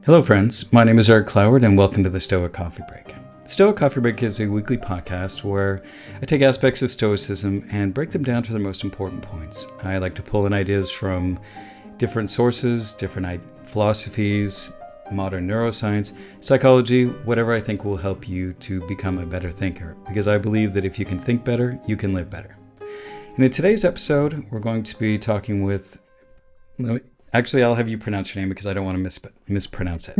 Hello, friends. My name is Eric Cloward, and welcome to the Stoic Coffee Break. Stoic Coffee Break is a weekly podcast where I take aspects of Stoicism and break them down to their most important points. I like to pull in ideas from different sources, different philosophies, modern neuroscience, psychology, whatever I think will help you to become a better thinker, because I believe that if you can think better, you can live better. And in today's episode, we're going to be talking with... Actually, I'll have you pronounce your name because I don't want to mispronounce it.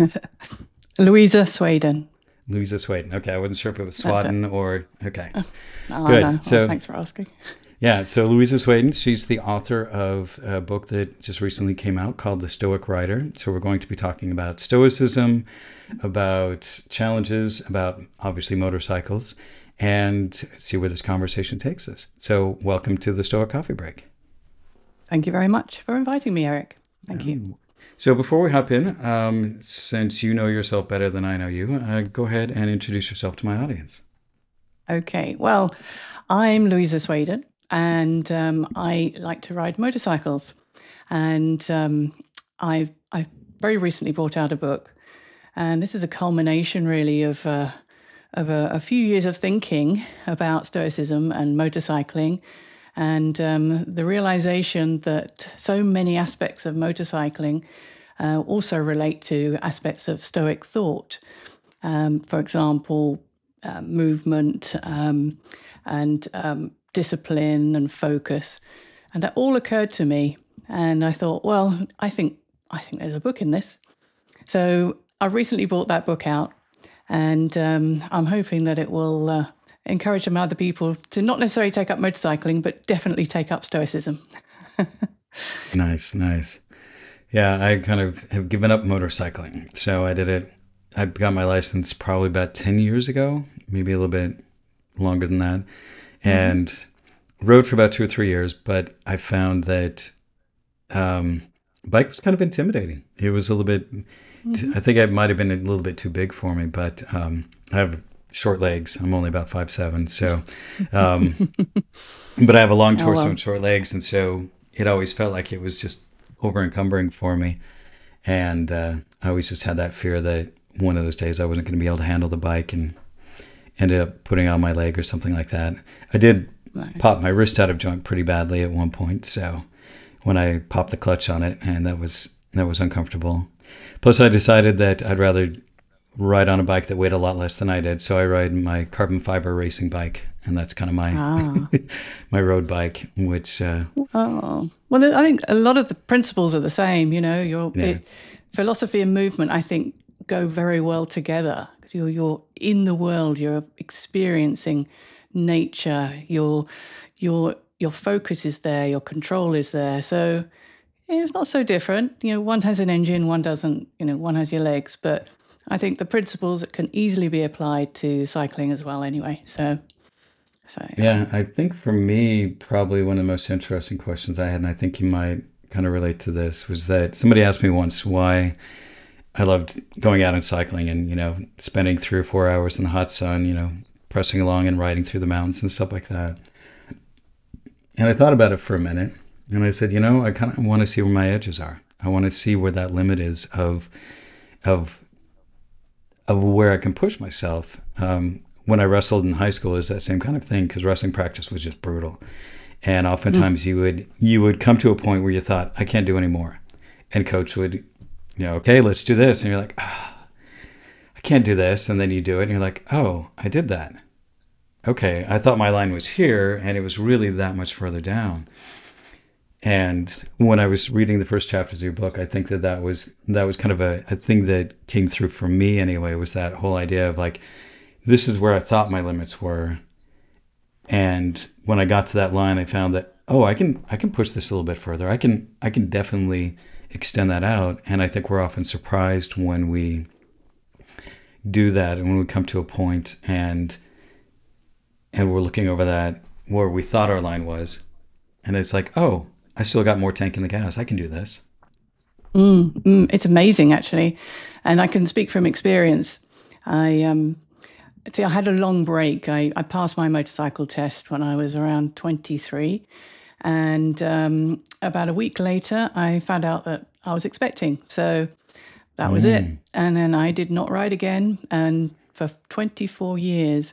Louisa Swaden. Louisa Swaden. Okay, I wasn't sure if it was That's Swaden or... Okay, Oh, good. no. So, Thanks for asking. yeah, so Louisa Swaden, she's the author of a book that just recently came out called The Stoic Writer. So we're going to be talking about Stoicism, about challenges, about obviously motorcycles, and see where this conversation takes us. So welcome to the Stoic Coffee Break. Thank you very much for inviting me, Eric. Thank you. So before we hop in, since you know yourself better than I know you, go ahead and introduce yourself to my audience. Okay, well, I'm Louisa Swaden, and I like to ride motorcycles. And I've very recently brought out a book, and this is a culmination, really, of a few years of thinking about Stoicism and motorcycling. And the realization that so many aspects of motorcycling also relate to aspects of Stoic thought. For example, movement and discipline and focus. And that all occurred to me. And I thought, well, I think there's a book in this. So I've recently brought that book out, and I'm hoping that it will encourage some other people to not necessarily take up motorcycling, but definitely take up Stoicism. Nice. Yeah, I kind of have given up motorcycling. So I got my license probably about 10 years ago, maybe a little bit longer than that, and rode for about 2 or 3 years. But I found that bike was kind of intimidating. It was a little bit, I think it might have been a little bit too big for me, but I have short legs. I'm only about 5'7", so, but I have a long torso and short legs, and so it always felt like it was just over encumbering for me. And I always just had that fear that one of those days I wasn't going to be able to handle the bike and ended up putting on my leg or something like that. I did pop my wrist out of joint pretty badly at one point, so when I popped the clutch on it, and that was uncomfortable. Plus, I decided that I'd rather ride on a bike that weighed a lot less than I did. So I ride my carbon fiber racing bike, and that's kind of my my road bike, which... Well, I think a lot of the principles are the same. Philosophy and movement, I think, go very well together. You're in the world, you're experiencing nature, your focus is there, your control is there. So it's not so different. One has an engine, one doesn't. One has your legs, but I think the principles can easily be applied to cycling as well anyway. So yeah, I think for me, probably one of the most interesting questions I had, and I think you might kind of relate to this, was that somebody asked me once why I loved going out and cycling and, spending 3 or 4 hours in the hot sun, pressing along and riding through the mountains and stuff like that. And I thought about it for a minute, and I said, I kind of want to see where my edges are. I want to see where that limit is of where I can push myself. When I wrestled in high school, it was that same kind of thing, because wrestling practice was just brutal. And oftentimes you would come to a point where you thought, I can't do any more. And coach would, okay, let's do this. And you're like, I can't do this. And then you do it and you're like, oh, I did that. Okay, I thought my line was here, and it was really that much further down. And when I was reading the first chapters of your book, I think that was kind of a thing that came through for me anyway, was that whole idea of like, this is where I thought my limits were. And when I got to that line, I found that, I can push this a little bit further. I can definitely extend that out. And I think we're often surprised when we do that, and when we come to a point and we're looking over that where we thought our line was, and it's like, I still got more tank in the gas. I can do this. It's amazing, actually. And I can speak from experience. I had a long break. I passed my motorcycle test when I was around 23. And about a week later, I found out that I was expecting. So That was it. Mm. And then I did not ride again. And for 24 years,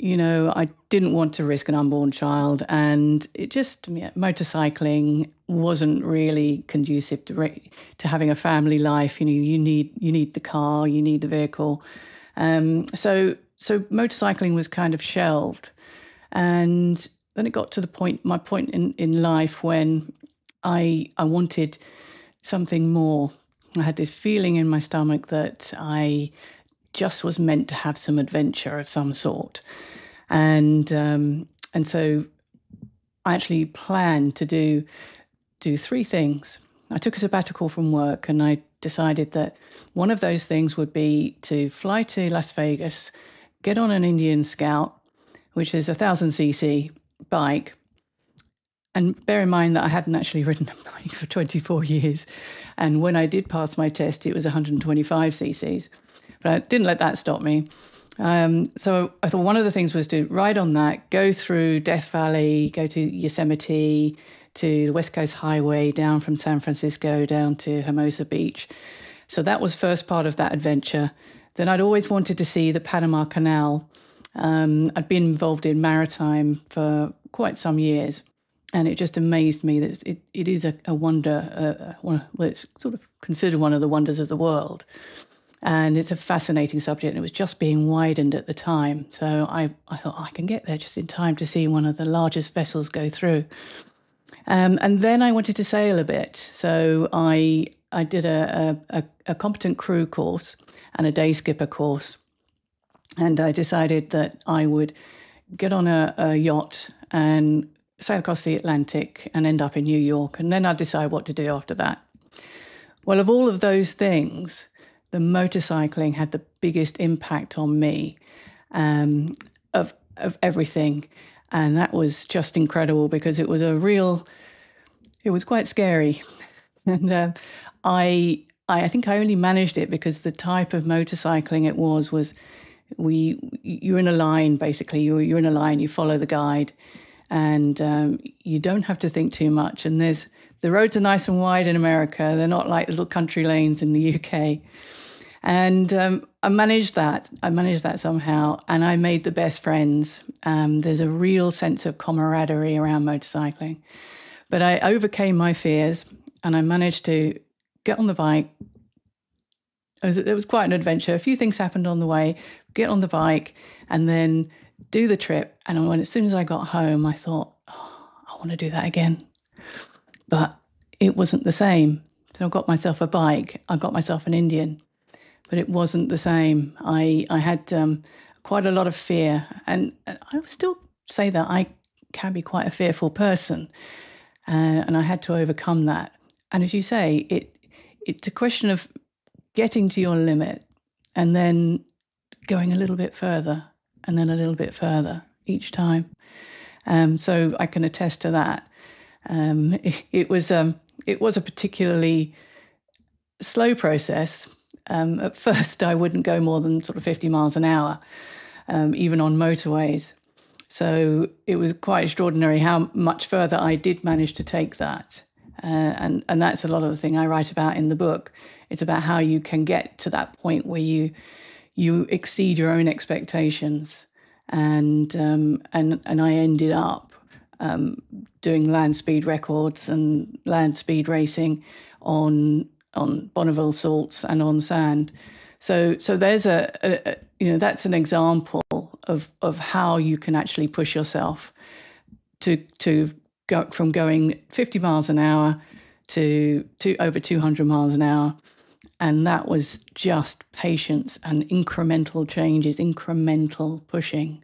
I didn't want to risk an unborn child, and it just motorcycling wasn't really conducive to having a family life. You need the car, you need the vehicle, so motorcycling was kind of shelved, and then it got to my point in life when I wanted something more. I had this feeling in my stomach that I just was meant to have some adventure of some sort. And so I actually planned to do three things. I took a sabbatical from work, and I decided that one of those things would be to fly to Las Vegas, get on an Indian Scout, which is 1,000cc bike. And bear in mind that I hadn't actually ridden a bike for 24 years. And when I did pass my test, it was 125ccs. But I didn't let that stop me. So I thought one of the things was to ride on that, go through Death Valley, go to Yosemite, to the West Coast Highway, down from San Francisco down to Hermosa Beach. So that was first part of that adventure. Then I'd always wanted to see the Panama Canal. I'd been involved in maritime for quite some years, and it just amazed me that it is a wonder. It's sort of considered one of the wonders of the world. And it's a fascinating subject, and it was just being widened at the time. So I thought, I can get there just in time to see one of the largest vessels go through. And then I wanted to sail a bit. So I did a competent crew course and a day skipper course. And I decided that I would get on a yacht and sail across the Atlantic and end up in New York. And then I'd decide what to do after that. Well, of all of those things, the motorcycling had the biggest impact on me, of everything. And that was just incredible, because it was it was quite scary. And I think I only managed it because the type of motorcycling it was you're in a line, basically. You're in a line, you follow the guide, and you don't have to think too much. And the roads are nice and wide in America. They're not like little country lanes in the UK. And I managed that. Somehow, and I made the best friends. There's a real sense of camaraderie around motorcycling. But I overcame my fears, and I managed to get on the bike. It was quite an adventure. A few things happened on the way. Get on the bike, and then do the trip. And as soon as I got home, I thought, oh, I want to do that again. But it wasn't the same. So I got myself a bike. I got myself an Indian. But it wasn't the same. I had quite a lot of fear, and I would still say that I can be quite a fearful person, and I had to overcome that. And as you say, it's a question of getting to your limit and then going a little bit further and then a little bit further each time. So I can attest to that. It was a particularly slow process. At first, I wouldn't go more than sort of 50 miles an hour, even on motorways. So it was quite extraordinary how much further I did manage to take that. And that's a lot of the thing I write about in the book. It's about how you can get to that point where you exceed your own expectations. And I ended up doing land speed records and land speed racing on Bonneville salts and on sand. So there's that's an example of how you can actually push yourself to go from going 50 miles an hour to over 200 miles an hour. And that was just patience and incremental changes, incremental pushing,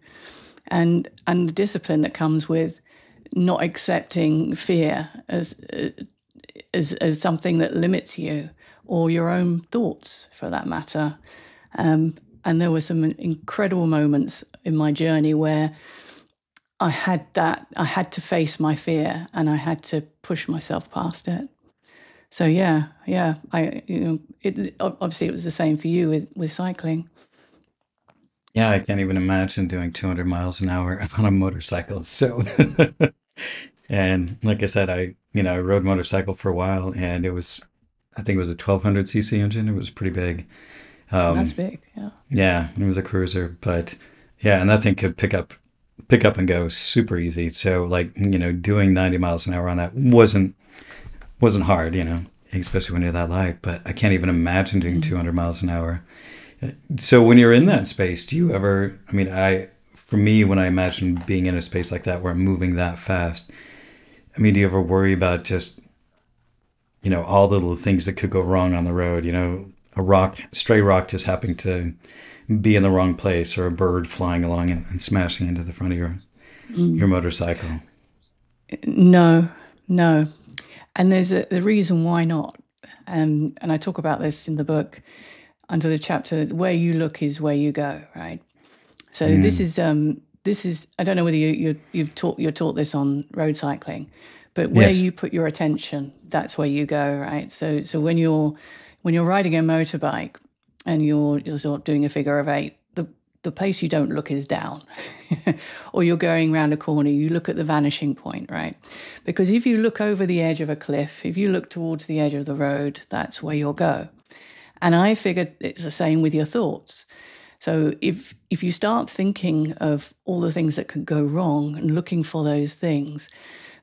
and the discipline that comes with not accepting fear as something that limits you, or your own thoughts for that matter. And there were some incredible moments in my journey where I had to face my fear, and I had to push myself past it. So yeah, obviously it was the same for you with cycling. Yeah, I can't even imagine doing 200 miles an hour on a motorcycle. So, and like I said, I rode motorcycle for a while, and it was I think it was a 1200 cc engine. It was pretty big. That's Um, big. Yeah. yeah, it was a cruiser, but yeah, and that thing could pick up and go super easy. So like, doing 90 miles an hour on that wasn't hard, especially when you're that light. But I can't even imagine doing Mm. 200 miles an hour. So when you're in that space, do you ever? I mean, for me, when I imagine being in a space like that where I'm moving that fast, I mean, do you ever worry about just all the little things that could go wrong on the road? Stray rock just happening to be in the wrong place, or a bird flying along and smashing into the front of your Mm. motorcycle. No, no. And there's the reason why not. And I talk about this in the book under the chapter, where you look is where you go, right? So Mm. this is I don't know whether you're taught this on road cycling, but where Yes. you put your attention, that's where you go, right? So when you're riding a motorbike and you're sort of doing a figure of eight, the place you don't look is down. Or you're going around a corner, you look at the vanishing point, right? Because if you look over the edge of a cliff, if you look towards the edge of the road, that's where you'll go. And I figured it's the same with your thoughts. So if you start thinking of all the things that could go wrong and looking for those things,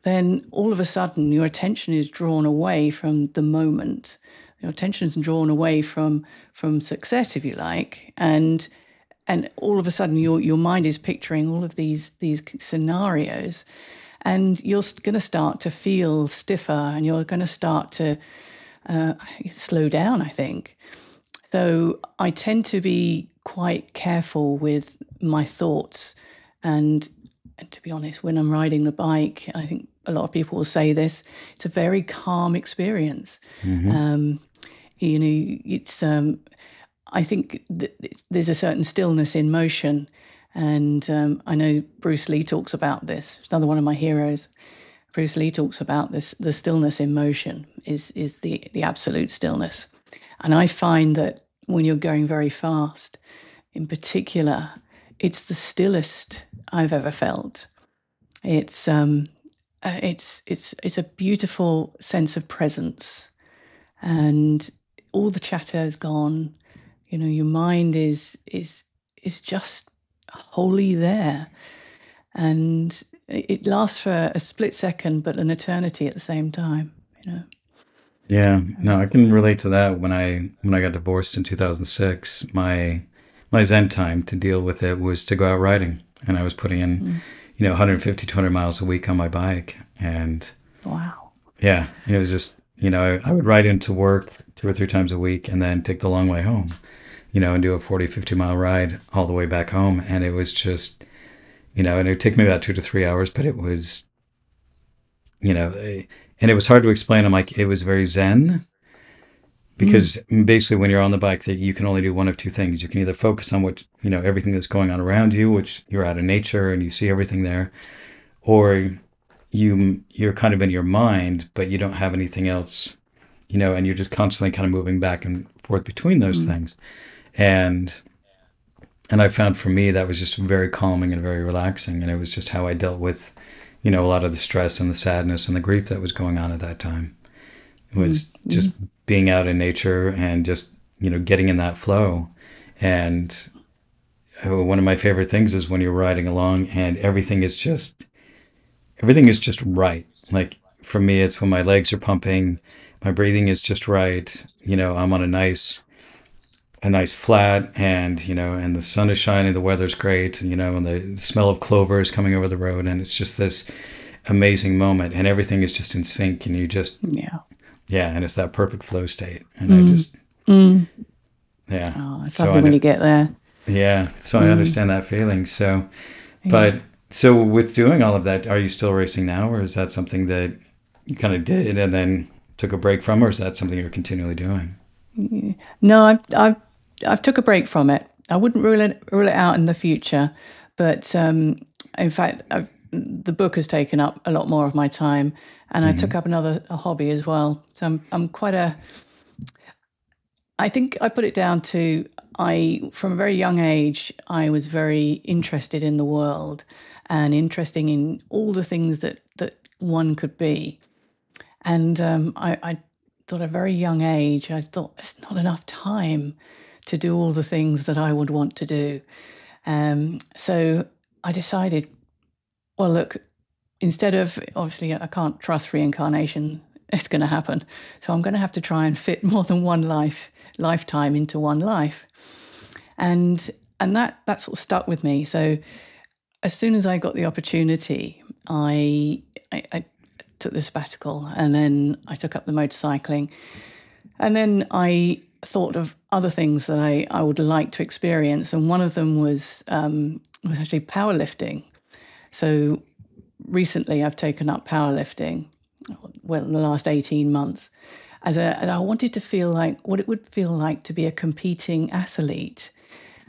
then all of a sudden your attention is drawn away from the moment. Your attention is drawn away from success, if you like, and all of a sudden your mind is picturing all of these scenarios, and you're going to start to feel stiffer, and you're going to start to slow down, I think. So I tend to be quite careful with my thoughts. And to be honest, when I'm riding the bike, I think a lot of people will say this, it's a very calm experience. Hmm. Um, it's I think there's a certain stillness in motion. And I know Bruce Lee talks about this. It's another one of my heroes. Bruce Lee talks about this, the stillness in motion is the absolute stillness. And I find that when you're going very fast, in particular, it's the stillest I've ever felt. It's a beautiful sense of presence, and all the chatter is gone. Your mind is just wholly there, and it lasts for a split second, but an eternity at the same time. You know. Yeah, no, I can relate to that. When I got divorced in 2006, my Zen time to deal with it was to go out riding, and I was putting in, Mm. 150, 200 miles a week on my bike, and Wow. yeah, it was just, I would ride into work 2 or 3 times a week, and then take the long way home, and do a 40, 50 mile ride all the way back home, and it was just, and it would take me about 2 to 3 hours, but it was, and it was hard to explain. I'm like, it was very Zen Mm. because basically when you're on the bike that you can only do one of two things. You can either focus on what everything that's going on around you, which you're out in nature and you see everything there, or you're kind of in your mind but you don't have anything else, and you're just constantly kind of moving back and forth between those Mm. things. And and I found for me that was just very calming and very relaxing, and it was just how I dealt with a lot of the stress and the sadness and the grief that was going on at that time. It Mm. was just Mm. being out in nature and just getting in that flow. And one of my favorite things is when you're riding along and everything is just right. Like for me, it's when my legs are pumping, my breathing is just right. I'm on a nice flat, and the sun is shining, the weather's great, and the smell of clover is coming over the road, and it's just this amazing moment, and everything is just in sync, and you just, Yeah. yeah, and it's that perfect flow state. And I Mm. just, Mm. yeah. Oh, it's So lovely when you get there. I Mm. understand that feeling. So, Yeah. but so with doing all of that, are you still racing now, or is that something that you kind of did and then took a break from, or is that something you're continually doing? Yeah. No, I've took a break from it. I wouldn't rule it out in the future, but in fact, the book has taken up a lot more of my time, and I took Hmm. up a hobby as well. So I'm quite a. I think I put it down to I from a very young age I was very interested in the world and interesting in all the things that one could be, and I at a very young age, I thought it's not enough time to do all the things that I would want to do. So I decided, well, look, instead of, obviously, I can't trust reincarnation. It's going to happen. So I'm going to have to try and fit more than one lifetime into one life. And that sort of stuck with me. So as soon as I got the opportunity, I took the sabbatical, and then I took up the motorcycling. And then I thought of other things that I would like to experience. And one of them was actually powerlifting. So recently I've taken up powerlifting, well, in the last 18 months, as I wanted to feel like what it would feel like to be a competing athlete.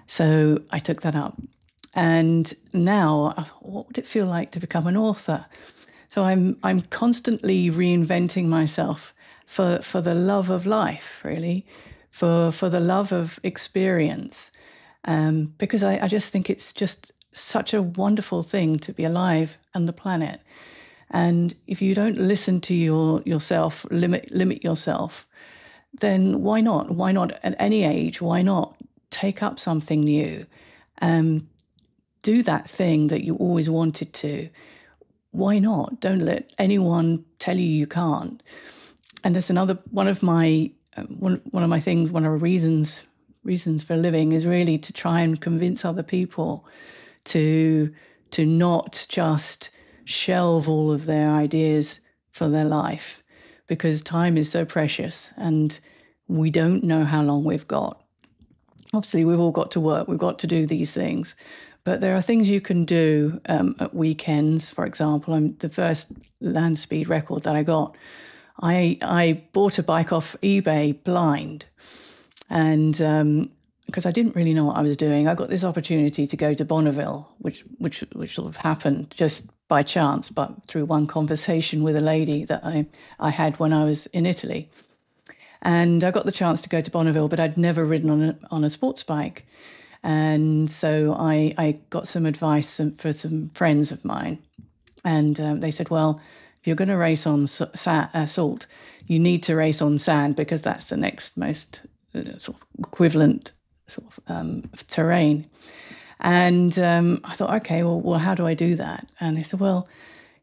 So I took that up. And now I thought, what would it feel like to become an author? So I'm constantly reinventing myself for the love of life, really, for the love of experience, because I just think it's just such a wonderful thing to be alive and the planet. And if you don't listen to yourself, limit yourself, then why not? Why not at any age? Why not take up something new? Do that thing that you always wanted to. Why not? Don't let anyone tell you can't. And there's another one of my things. One of the reasons for living is really to try and convince other people to not just shelve all of their ideas for their life, because time is so precious and we don't know how long we've got. Obviously, we've all got to work. We've got to do these things. But there are things you can do at weekends. For example, the first land speed record that I got, I bought a bike off eBay blind. And because I didn't really know what I was doing, I got this opportunity to go to Bonneville, which sort of happened just by chance, but through one conversation with a lady that I had when I was in Italy. And I got the chance to go to Bonneville, but I'd never ridden on a sports bike. And so I got some advice for some friends of mine. And they said, well, if you're going to race on salt, you need to race on sand, because that's the next most sort of equivalent sort of terrain. And I thought, okay, well, how do I do that? And they said, well,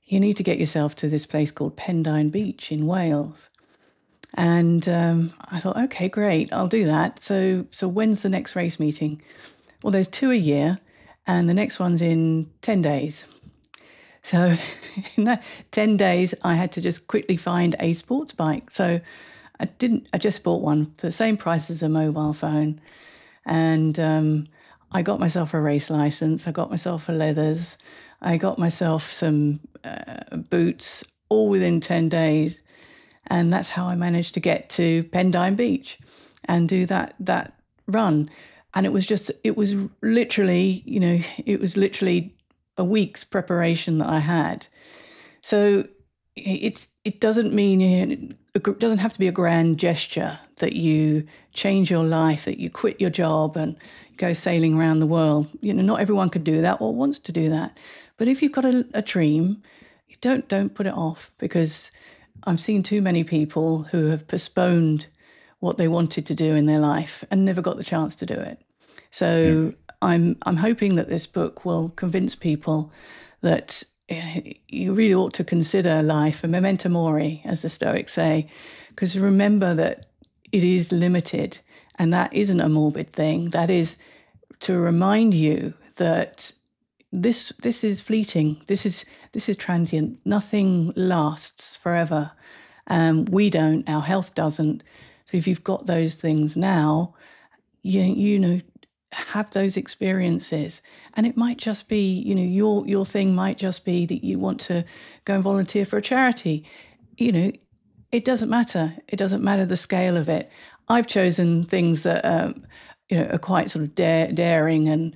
you need to get yourself to this place called Pendine Beach in Wales. And I thought, okay, great, I'll do that. So when's the next race meeting? Well, there's 2 a year, and the next one's in 10 days. So in that 10 days, I had to just quickly find a sports bike. So I just bought one for the same price as a mobile phone. And I got myself a race license. I got myself a leathers. I got myself some boots, all within 10 days. And that's how I managed to get to Pendine Beach and do that run. And it was literally a week's preparation that I had. So it doesn't mean, it doesn't have to be a grand gesture that you change your life, that you quit your job and go sailing around the world. Not everyone can do that or wants to do that. But if you've got a dream, don't put it off, because I've seen too many people who have postponed what they wanted to do in their life and never got the chance to do it. So I'm hoping that this book will convince people that you really ought to consider life a memento mori, as the Stoics say, because remember that it is limited, and that isn't a morbid thing. That is to remind you that this is fleeting. This is transient. Nothing lasts forever. We don't. Our health doesn't. So if you've got those things now, have those experiences. And it might just be, your thing might just be that you want to go and volunteer for a charity. It doesn't matter. It doesn't matter the scale of it. I've chosen things that are quite sort of daring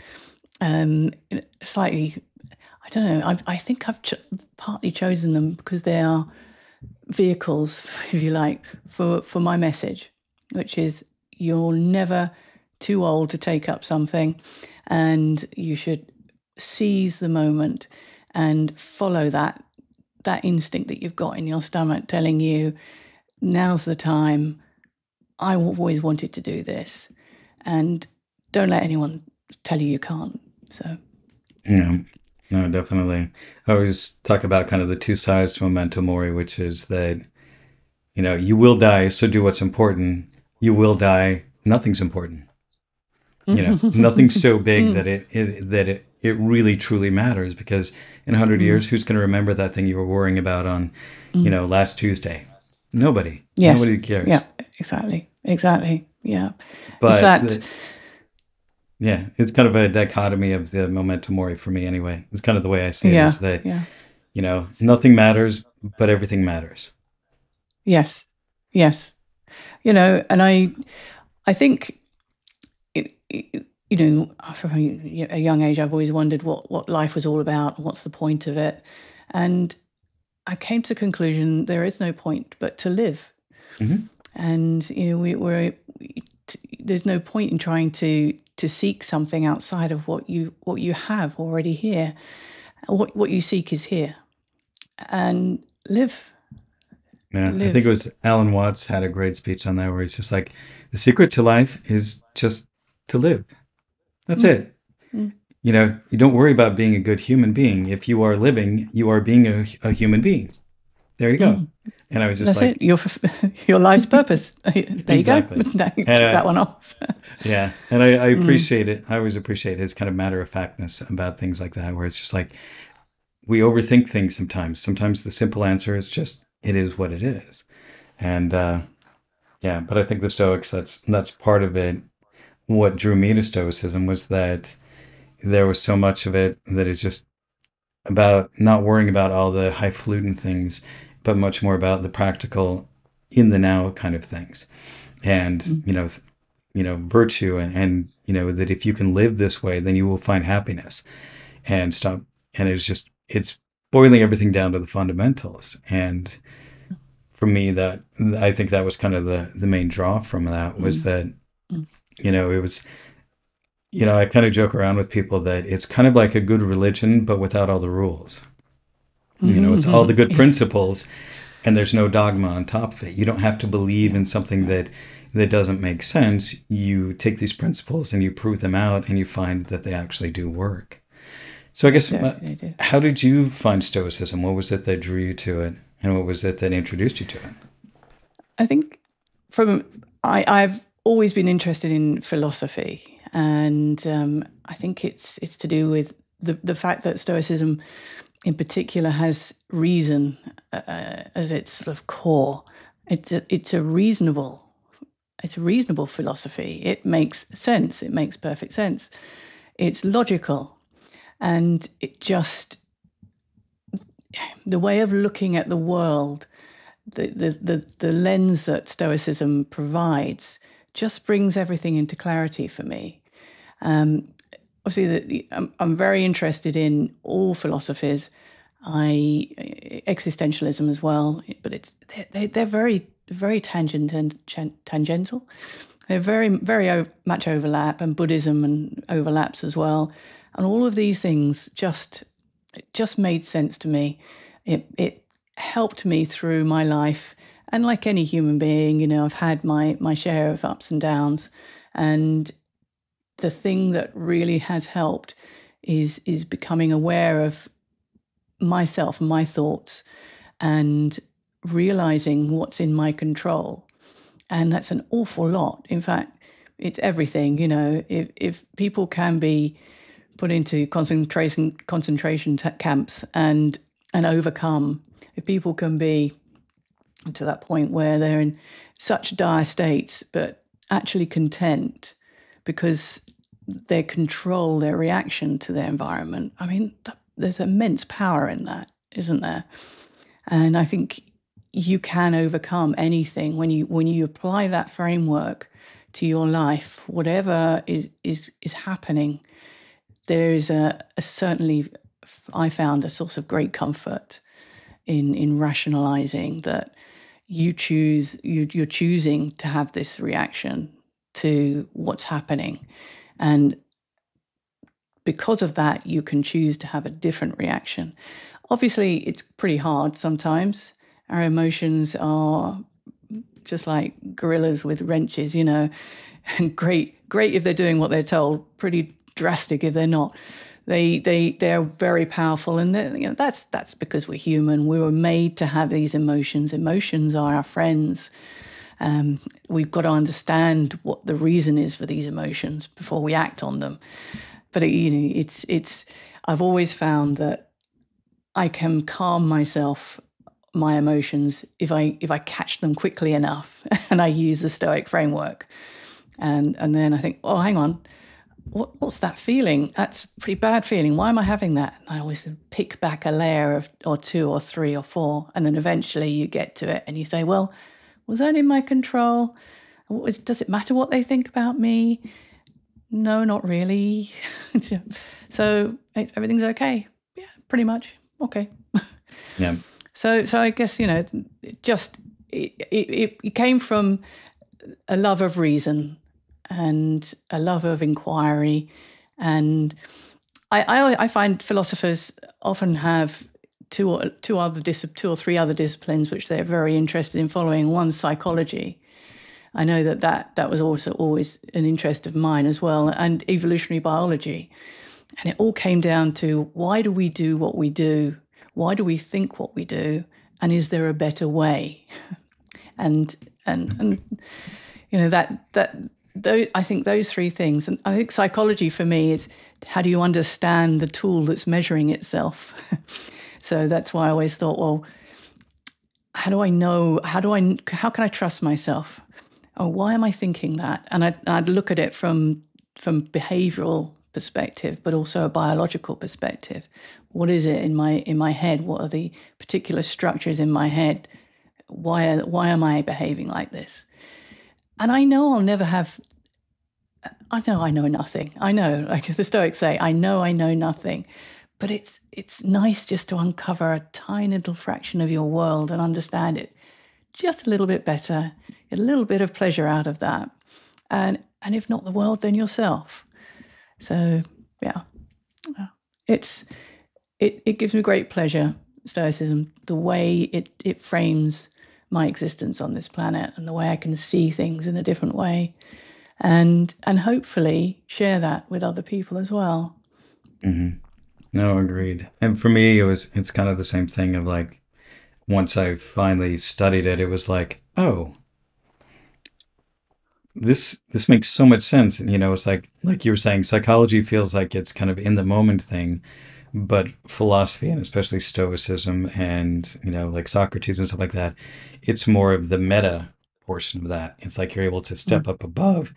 and slightly, I don't know, I think I've partly chosen them because they are vehicles, if you like, for my message, which is you're never too old to take up something, and you should seize the moment and follow that instinct that you've got in your stomach telling you now's the time. I've always wanted to do this, and don't let anyone tell you can't. So, Yeah, no, definitely. I always talk about kind of the two sides to memento mori, which is that, you will die, so do what's important. You will die, nothing's important. Nothing's so big that it really truly matters, because in 100 years, who's going to remember that thing you were worrying about on, last Tuesday? Nobody. yes, Nobody yeah, cares. exactly, yeah. It's But that, yeah, it's kind of a dichotomy of the memento mori for me anyway. It's kind of the way I see it, yeah, is that, yeah, nothing matters, but everything matters. yes, yes. And I think from a young age, I've always wondered what life was all about, what's the point of it, and I came to the conclusion there is no point but to live. Hmm. And there's no point in trying to seek something outside of what you have already here. What you seek is here, and live, Yeah, I think it live. was Alan Watts had a great speech on that, where he's just like, the secret to life is just to live. That's Mm, it. mm, You don't worry about being a good human being. If you are living, you are being a human being. There you go. mm. And I was just That's it. like, Your life's purpose. There you go. exactly. And Tick that one off. yeah, and I Mm, appreciate it. I always appreciate his kind of matter of factness about things like that, where it's just like, we overthink things sometimes. Sometimes the simple answer is just, it is what it is. And yeah, but I think the Stoics, that's part of it. What drew me to Stoicism was that there was so much of it that is just about not worrying about all the highfalutin things, but much more about the practical, in the now kind of things. And mm, virtue, and that if you can live this way, then you will find happiness, and stop. And it's boiling everything down to the fundamentals. And for me, that I think that was kind of the main draw from that, was mm, that, mm, it was, I kind of joke around with people that it's kind of like a good religion, but without all the rules. It's all the good yes. principles, and there's no dogma on top of it. You don't have to believe Yeah. in something Yeah. that doesn't make sense. You take these principles and you prove them out, and you find that they actually do work. So I They guess, do. They do. how did you find Stoicism? What was it that drew you to it, and what was it that introduced you to it? I think I've always been interested in philosophy, and I think it's to do with the fact that Stoicism, in particular, has reason as its sort of core. It's a reasonable philosophy. It makes sense. It makes perfect sense. It's logical, and the way of looking at the world, the lens that Stoicism provides, just brings everything into clarity for me. Obviously, I'm very interested in all philosophies. Existentialism as well, but they're very tangential. They're very much overlap, and Buddhism and overlaps as well, and all of these things just made sense to me. It helped me through my life, and like any human being, I've had my share of ups and downs, and the thing that really has helped is becoming aware of myself, my thoughts, and realizing what's in my control. And that's an awful lot. In fact, it's everything. If people can be put into concentration camps and overcome, if people can be to that point where they're in such dire states but actually content because they control their reaction to their environment, I mean, there's immense power in that, isn't there? And I think you can overcome anything when you apply that framework to your life, whatever is happening. There is a certainly, I found, a source of great comfort in rationalizing that you're choosing to have this reaction to what's happening, and because of that, you can choose to have a different reaction. Obviously, it's pretty hard sometimes. Our emotions are just like gorillas with wrenches, you know. And great if they're doing what they're told. Pretty drastic if they're not. They're very powerful, and that's because we're human. We were made to have these emotions. Emotions are our friends. We've got to understand what the reason is for these emotions before we act on them. But it's. I've always found that I can calm my emotions if I catch them quickly enough, and I use the Stoic framework, and then I think, oh, hang on, what's that feeling? That's a pretty bad feeling. Why am I having that? And I always pick back a layer or two or three or four, and then eventually you get to it, and you say, well, was that in my control? Does it matter what they think about me? No, not really. So everything's okay. Yeah, pretty much. Okay. Yeah. So I guess, it came from a love of reason and a love of inquiry. And I find philosophers often have two or three other disciplines which they're very interested in following. One's psychology. I know that was also always an interest of mine as well, and evolutionary biology. And it all came down to, why do we do what we do? Why do we think what we do? And is there a better way? And I think those three things. And I think psychology for me is, how do you understand the tool that's measuring itself? So that's why I always thought, well, how do I know? How can I trust myself? Oh, why am I thinking that? And I'd look at it from behavioral perspective, but also a biological perspective. What is it in my head? What are the particular structures in my head? Why am I behaving like this? And I know I'll never have. I know nothing. I know, like the Stoics say, I know nothing. But it's nice just to uncover a tiny little fraction of your world and understand it just a little bit better, get a little bit of pleasure out of that. And if not the world, then yourself. So yeah, it gives me great pleasure, Stoicism, the way it frames my existence on this planet and the way I can see things in a different way, and hopefully share that with other people as well. Mm-hmm. No, agreed. And for me, it's kind of the same thing of like, once I finally studied it, it was like, oh, this makes so much sense. It's like you were saying, psychology feels like it's kind of in the moment thing, but philosophy, and especially Stoicism and, like Socrates and stuff like that, it's more of the meta portion of that. It's like you're able to step up above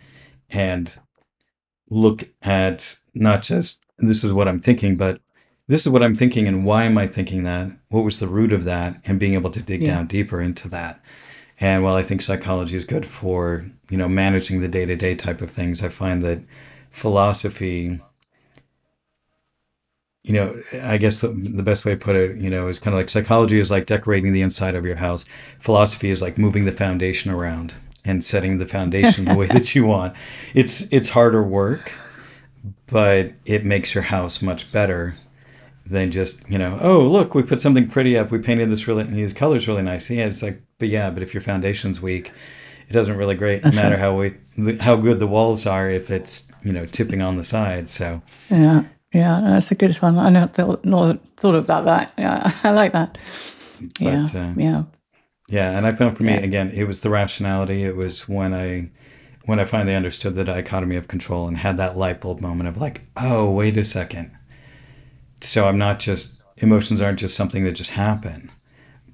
and look at not just, this is what I'm thinking, but this is what I'm thinking, and why am I thinking that? What was the root of that? And being able to dig Yeah. down deeper into that. And while I think psychology is good for, managing the day-to-day type of things, I find that philosophy, I guess the best way to put it, is kind of like, psychology is like decorating the inside of your house. Philosophy is like moving the foundation around and setting the foundation the way that you want. It's harder work, but it makes your house much better than just, oh, look, we put something pretty up. We painted these colors really nice. Yeah, it's like, but if your foundation's weak, it doesn't really That's matter it. how good the walls are if it's, tipping on the side. So, Yeah, yeah, that's a good one. I not thought about that. Yeah, I like that. Yeah, but yeah, yeah, and I found for me, yeah. again, it was the rationality. It was when I finally understood the dichotomy of control and had that light bulb moment of like, oh, wait a second. So emotions aren't just something that just happen,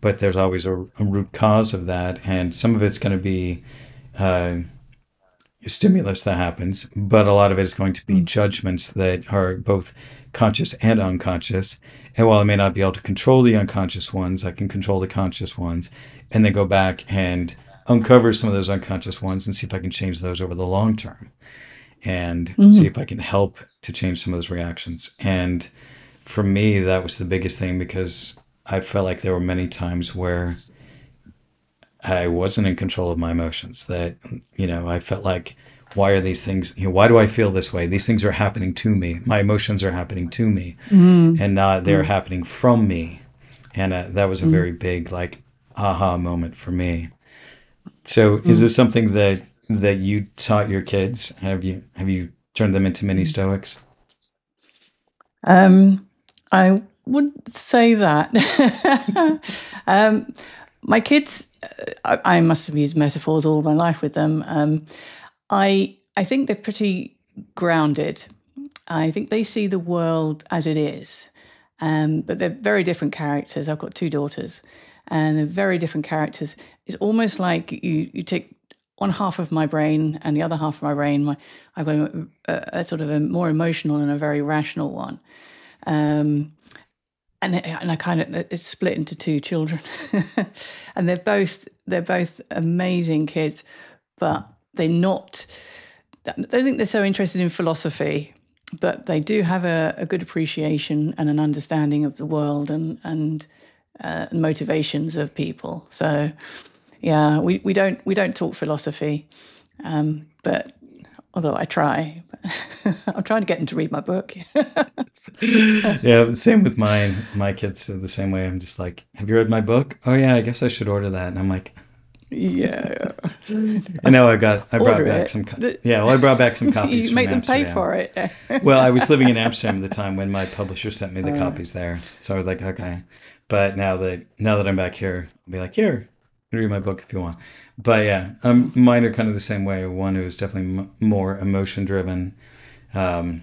but there's always a root cause of that, and some of it's going to be uh, stimulus that happens, but a lot of it is going to be Mm. judgments that are both conscious and unconscious. And while I may not be able to control the unconscious ones, I can control the conscious ones, and then go back and uncover some of those unconscious ones and see if I can change those over the long term, and see Mm. if I can help to change some of those reactions. And for me, that was the biggest thing, because I felt like there were many times where I wasn't in control of my emotions. That, I felt like, why are these things, why do I feel this way? These things are happening to me. My emotions are happening to me, Mm. and not they're Mm. happening from me. And that was a Mm. very big, like, aha moment for me. So is Mm. this something that you taught your kids? Have you turned them into mini Stoics? Um, I wouldn't say that. um, my kids, I must have used metaphors all my life with them. I think they're pretty grounded. I think they see the world as it is, but they're very different characters. I've got two daughters, and they're very different characters. It's almost like you take one half of my brain and the other half of my brain. I've got a sort of a more emotional and a very rational one. Um, and I kind of it's split into two children, and they're both amazing kids, but they're not. I don't think they're so interested in philosophy, but they do have a good appreciation and an understanding of the world and motivations of people. So yeah, we don't talk philosophy, but although I try, I'm trying to get them to read my book. Yeah, same with mine. My kids are the same way. I'm just like, have you read my book? Oh yeah, I guess I should order that. And I'm like, Yeah, and now I brought order back it. some, yeah, well, I brought back some copies You from make them pay Amsterdam. for it. Well, I was living in Amsterdam at the time when my publisher sent me the Uh, copies there. So I was like, okay. But now that I'm back here, I'll be like, here, read my book if you want. But yeah, mine are kind of the same way. One who is definitely more emotion driven, um,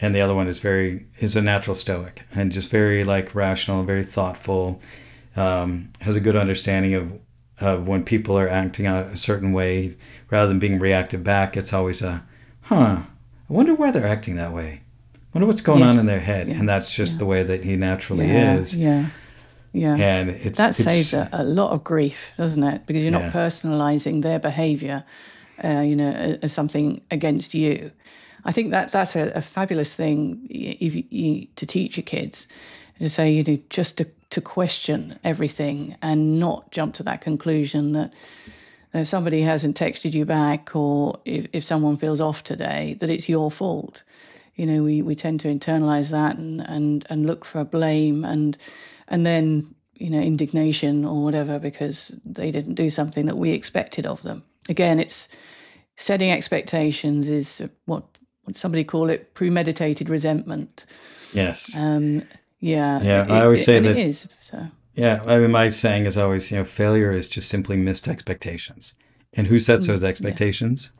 and the other one is a natural stoic and just very like rational, very thoughtful. Has a good understanding of when people are acting out a certain way, rather than being reactive back. It's always a, huh. I wonder why they're acting that way. I wonder what's going on in yes, their head, yeah, and that's just yeah, the way that he naturally yeah, is. yeah, yeah. And That saves it's a lot of grief, doesn't it? Because you're not yeah, personalizing their behavior, as something against you. I think that's a fabulous thing if to teach your kids to say, just to question everything and not jump to that conclusion that if somebody hasn't texted you back or if someone feels off today, that it's your fault. We tend to internalize that and look for blame and then, indignation or whatever because they didn't do something that we expected of them. Again, it's setting expectations is what would somebody call it premeditated resentment. yes, Um, yeah, yeah. I always say and it that. is. So, Yeah, I mean, my saying is always, failure is just simply missed expectations. And who sets those yeah, expectations?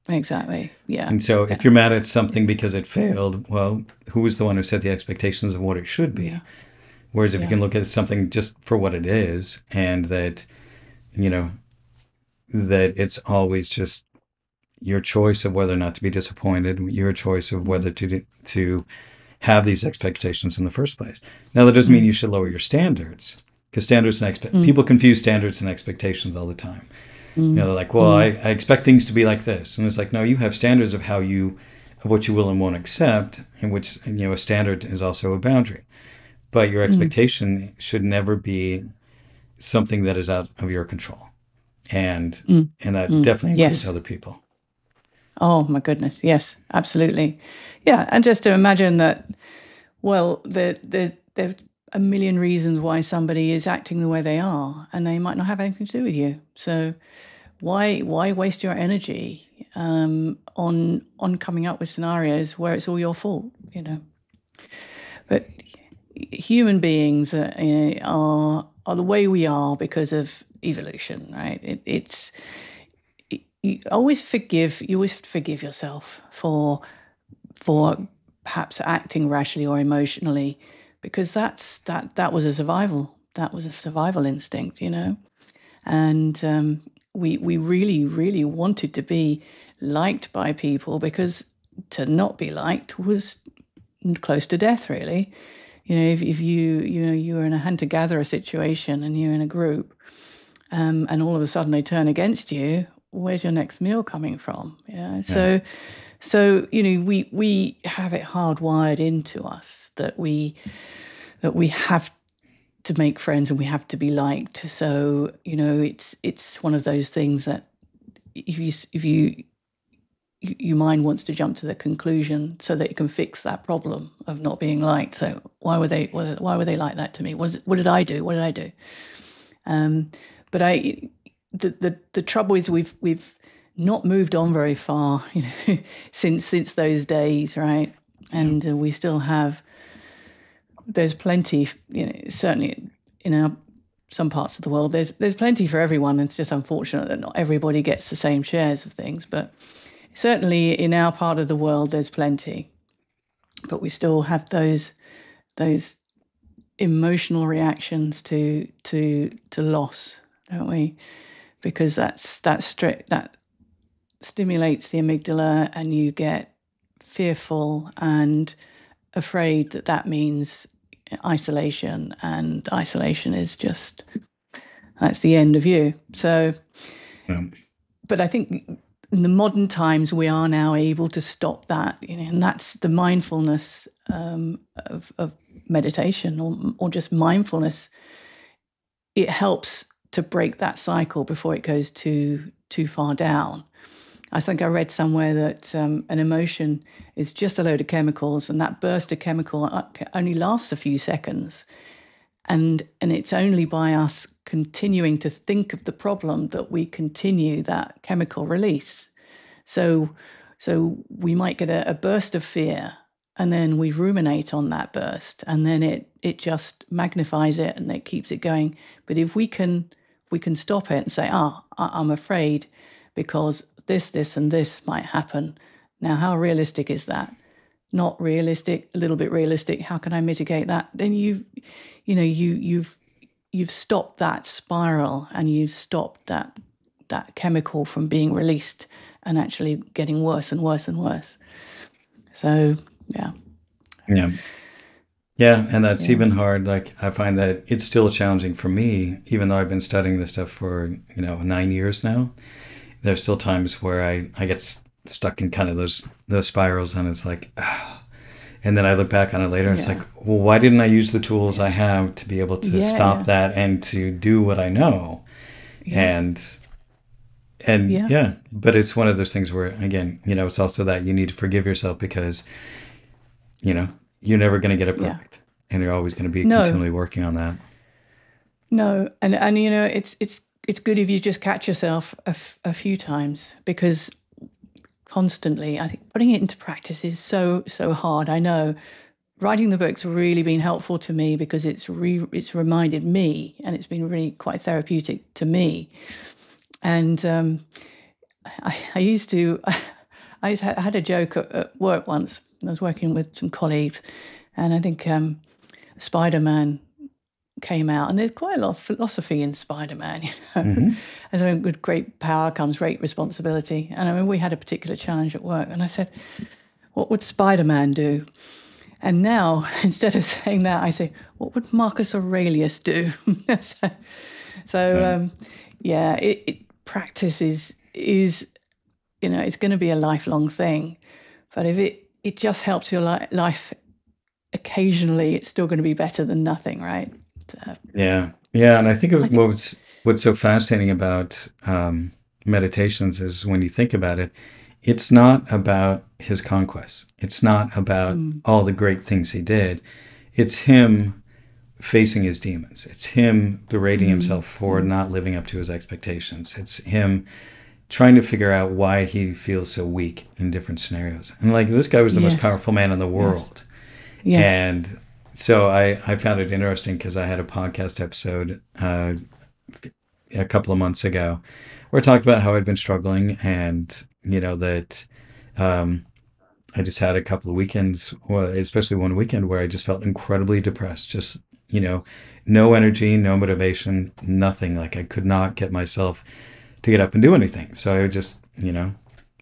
exactly. Yeah, And so if yeah, you're mad at something because it failed, well, who was the one who set the expectations of what it should be? yeah, Whereas if you yeah. can look at something just for what it is, and you know, that it's always just your choice of whether or not to be disappointed, your choice of Mm, whether to have these expectations in the first place. Now, that doesn't mean mm, you should lower your standards, because standards and mm, people confuse standards and expectations all the time. mm, They're like, well, I, mm, I expect things to be like this, and it's like, no, you have standards of of what you will and won't accept, and which a standard is also a boundary. But your mm, expectation should never be something that is out of your control, and mm, and that mm. definitely includes Yes. other people. Oh my goodness. Yes, absolutely. Yeah, and just to imagine that. Well, there are a million reasons why somebody is acting the way they are, and they might not have anything to do with you. So why waste your energy on coming up with scenarios where it's all your fault? But human beings are the way we are because of evolution, right? It's you always forgive. You always have to forgive yourself for perhaps acting rashly or emotionally, because that was a survival instinct. And we really wanted to be liked by people because to not be liked was close to death, really. If you're in a hunter-gatherer situation and you're in a group, and all of a sudden they turn against you, where's your next meal coming from? Yeah. Yeah, So we have it hardwired into us that we have to make friends and we have to be liked. So it's one of those things that if your mind wants to jump to the conclusion so that it can fix that problem of not being liked. So why were they like that to me? What did I do? What did I do? But the trouble is we've not moved on very far, since those days, right? And we still have. There's plenty, certainly in some parts of the world. There's plenty for everyone. It's just unfortunate that not everybody gets the same shares of things, but certainly in our part of the world, there's plenty. But we still have those emotional reactions to loss, don't we? Because that stimulates the amygdala, and you get fearful and afraid that means isolation, and isolation is just, that's the end of you. So, but I think in the modern times we are now able to stop that, and that's the mindfulness of meditation, or just mindfulness. It helps to break that cycle before it goes too far down. I think I read somewhere that an emotion is just a load of chemicals, and that burst of chemical only lasts a few seconds. And it's only by us continuing to think of the problem that we continue that chemical release. So we might get a burst of fear, and then we ruminate on that burst, and then it just magnifies it, and it keeps it going. But if we can stop it and say, I'm afraid because this and this might happen. Now, how realistic is that? Not realistic, a little bit realistic. How can I mitigate that? Then you've stopped that spiral, and you've stopped that chemical from being released and actually getting worse and worse and worse. So, yeah. Yeah, and that's even hard. Like, I find that it's still challenging for me, even though I've been studying this stuff for 9 years now. There's still times where I get stuck in kind of those spirals, and it's like, and then I look back on it later, and it's like, well, why didn't I use the tools I have to be able to stop that and to do what I know? And but it's one of those things where, again, it's also that you need to forgive yourself, because you're never going to get it perfect, and you're always going to be continually working on that. No, and it's good if you just catch yourself a few times, because constantly, I think putting it into practice is so hard. I know writing the book's really been helpful to me, because it's reminded me, and it's been really quite therapeutic to me. And I used to, I had a joke at work once. I was working with some colleagues, and I think Spider-Man came out, and there's quite a lot of philosophy in Spider-Man, As with great power comes great responsibility. And I mean, we had a particular challenge at work, and I said, what would Spider-Man do? And now, instead of saying that, I say, what would Marcus Aurelius do? Practice is it's going to be a lifelong thing, but if it just helps your life occasionally, it's still going to be better than nothing, right? So, and I think what's so fascinating about meditations is, when you think about it, it's not about his conquests. It's not about all the great things he did. It's him facing his demons. It's him berating himself for not living up to his expectations. It's him trying to figure out why he feels so weak in different scenarios. And like, this guy was the most powerful man in the world. Yes. And so I found it interesting, because I had a podcast episode a couple of months ago where I talked about how I'd been struggling, and that I just had a couple of weekends, especially one weekend, where I just felt incredibly depressed. Just no energy, no motivation, nothing. Like, I could not get myself to get up and do anything. So I just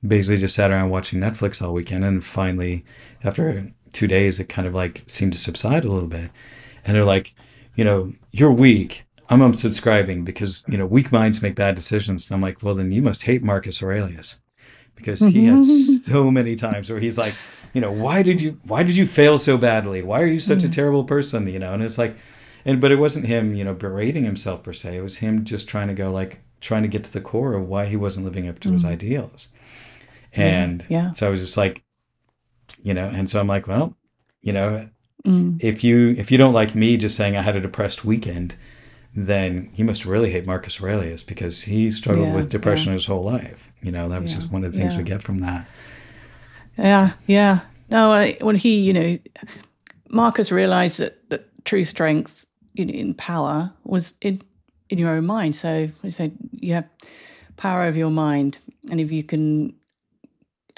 basically just sat around watching Netflix all weekend, and finally, after 2 days, it kind of like seemed to subside a little bit. And they're like, you're weak. I'm unsubscribing, because weak minds make bad decisions. And I'm like, well, then you must hate Marcus Aurelius, because he had so many times where he's like, why did you fail so badly? Why are you such a terrible person? And it's like, but it wasn't him berating himself per se. It was him just trying to get to the core of why he wasn't living up to his ideals. And so I was just like, and so I'm like, well, if you don't like me just saying I had a depressed weekend, then he must really hate Marcus Aurelius, because he struggled Yeah, with yeah, depression his whole life. That was yeah, just one of the things we yeah, get from that. yeah, yeah. No, when he, Marcus realized that true strength in power was in your own mind. So he said you have power over your mind, and if you can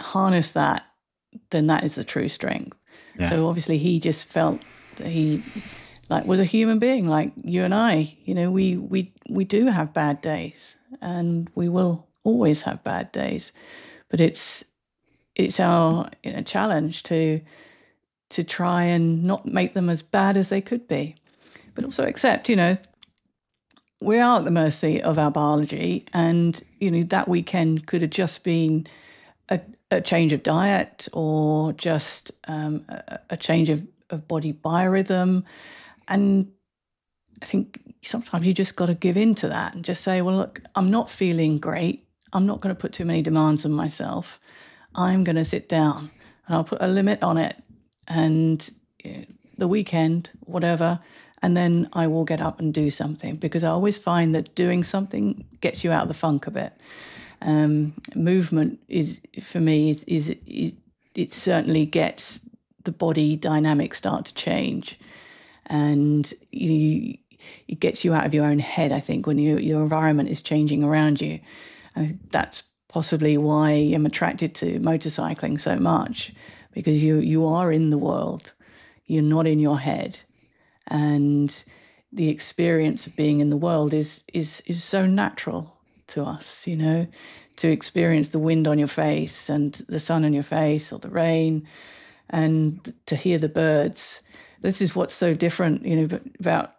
harness that, then that is the true strength. Yeah. So obviously he just felt that he like was a human being like you and I. We do have bad days, and we will always have bad days, but it's our challenge to try and not make them as bad as they could be, but also accept, we are at the mercy of our biology, and that weekend could have just been a change of diet, or just a change of body biorhythm. And I think sometimes you just got to give in to that and just say, well, look, I'm not feeling great. I'm not going to put too many demands on myself. I'm going to sit down and I'll put a limit on it. And the weekend, whatever, and then I will get up and do something, because I always find that doing something gets you out of the funk a bit. Movement is, for me, is it certainly gets the body dynamics start to change, and it gets you out of your own head. I think when your environment is changing around you, and that's possibly why I'm attracted to motorcycling so much, because you are in the world, you're not in your head, and the experience of being in the world is so natural to us, to experience the wind on your face and the sun on your face, or the rain, and to hear the birds. This is what's so different, about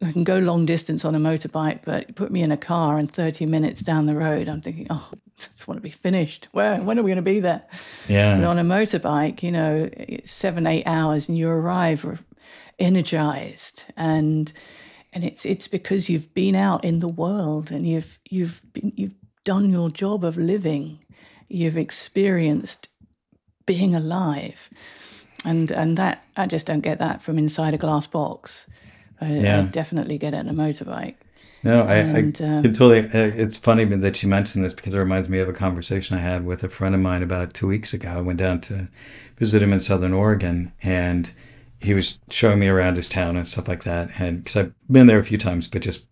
I can go long distance on a motorbike, but put me in a car and 30 minutes down the road, I'm thinking, oh, I just want to be finished. When are we going to be there? But Yeah. on a motorbike, it's 7-8 hours and you arrive energized, and it's because you've been out in the world, and you've done your job of living. You've experienced being alive, and that I just don't get that from inside a glass box. I Yeah. definitely get it on a motorbike. No, I And can totally. It's funny that you mentioned this, because it reminds me of a conversation I had with a friend of mine about 2 weeks ago. I went down to visit him in Southern Oregon, and he was showing me around his town and stuff like that. And because I've been there a few times, but just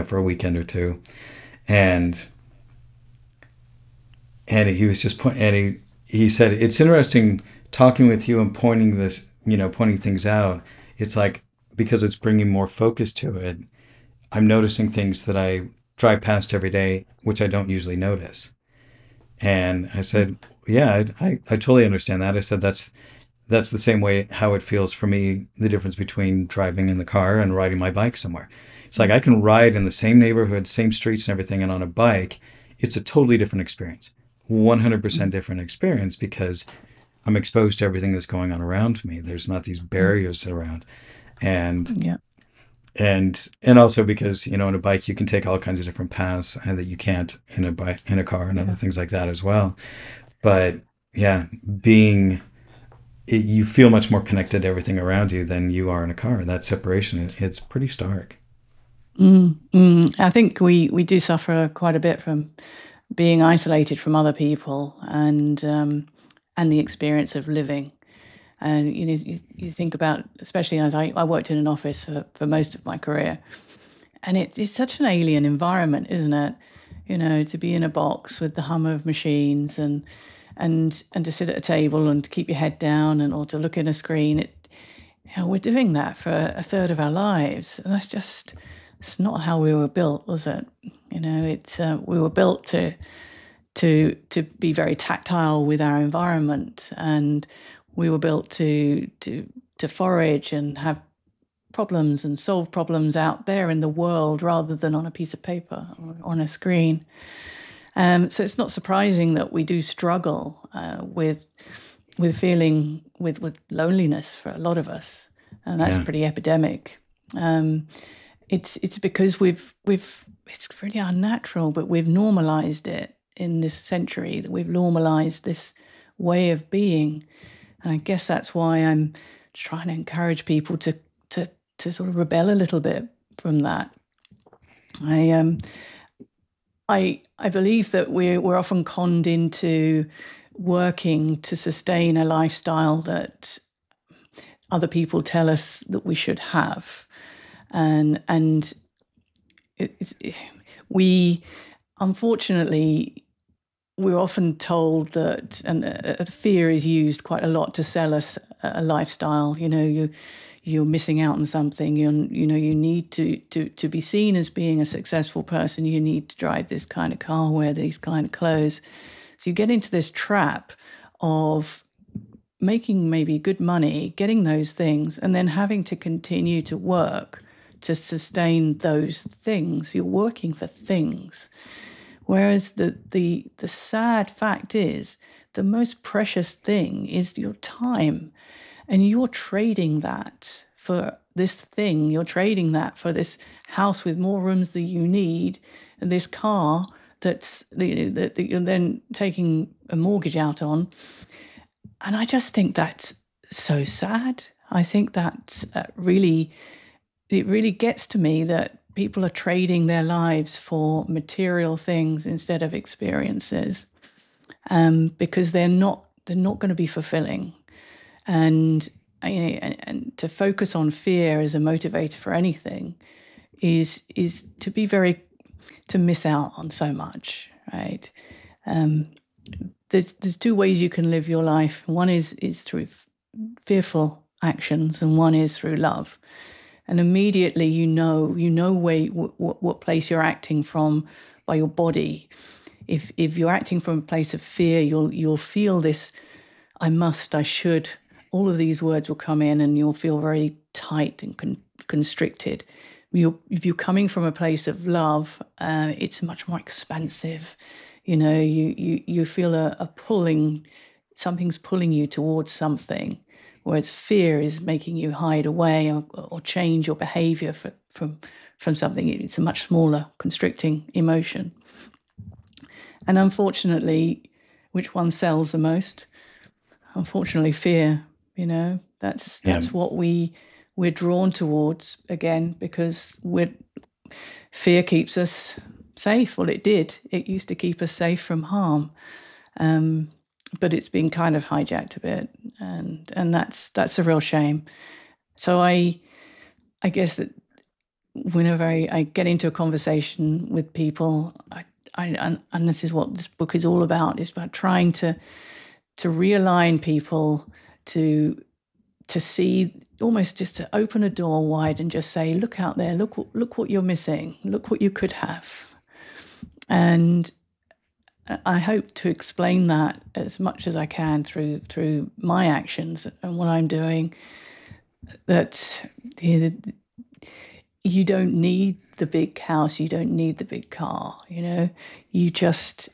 for a weekend or two, and he was just and he said, it's interesting talking with you and pointing things out. It's like, because it's bringing more focus to it, I'm noticing things that I drive past every day, which I don't usually notice. And I said, yeah, I totally understand that. I said, that's the same way how it feels for me, the difference between driving in the car and riding my bike somewhere. It's like I can ride in the same neighborhood, same streets and everything, and on a bike, it's a totally different experience. 100% different experience, because I'm exposed to everything that's going on around me. There's not these barriers around. And yeah, and also because on a bike you can take all kinds of different paths that you can't in a car, and other yeah. things like that as well. But yeah, you feel much more connected to everything around you than you are in a car. That separation, it's pretty stark. I think we do suffer quite a bit from being isolated from other people, and the experience of living. And you think about, especially as I worked in an office for most of my career, and it's such an alien environment, isn't it? To be in a box with the hum of machines, and to sit at a table and to keep your head down, or to look in a screen. We're doing that for a third of our lives, and it's not how we were built, was it? We were built to be very tactile with our environment, and we were built to forage and have problems and solve problems out there in the world, rather than on a piece of paper or on a screen. So it's not surprising that we do struggle with feeling with loneliness for a lot of us, and that's Yeah. pretty epidemic. Um, it's because we've it's really unnatural, but we've normalized it in this century. That we've normalized this way of being, and I guess that's why I'm trying to encourage people to to sort of rebel a little bit from that. I I believe that we're often conned into working to sustain a lifestyle that other people tell us that we should have, and we unfortunately we're often told that, and fear is used quite a lot to sell us a lifestyle. You're missing out on something. You need to be seen as being a successful person. You need to drive this kind of car, wear these kind of clothes. So you get into this trap of making maybe good money, getting those things, and then having to continue to work to sustain those things. You're working for things. Whereas the sad fact is, the most precious thing is your time, and you're trading that for this thing. You're trading that for this house with more rooms than you need, and this car that you're then taking a mortgage out on. And I just think that's so sad. I think that it really gets to me that people are trading their lives for material things instead of experiences, because they're not going to be fulfilling. And and to focus on fear as a motivator for anything is to miss out on so much, right? There's two ways you can live your life. One is through fearful actions, and one is through love. And immediately you know what place you're acting from by your body. If you're acting from a place of fear, you'll feel this, I must, I should. All of these words will come in, and you'll feel very tight and constricted. If you're coming from a place of love, it's much more expansive. You feel a pulling, something's pulling you towards something. Whereas fear is making you hide away or change your behavior from something. It's a much smaller, constricting emotion. And unfortunately, which one sells the most? Unfortunately, fear. That's what we're drawn towards, again, because fear keeps us safe. Well, it did. It used to keep us safe from harm. But it's been kind of hijacked a bit, and that's a real shame. So I guess that whenever I get into a conversation with people, and this is what this book is all about, is about trying to realign people to see, almost just to open a door wide and just say, look out there, look what you're missing, look what you could have. And I hope to explain that as much as I can through my actions and what I'm doing, that you don't need the big house, you don't need the big car, you just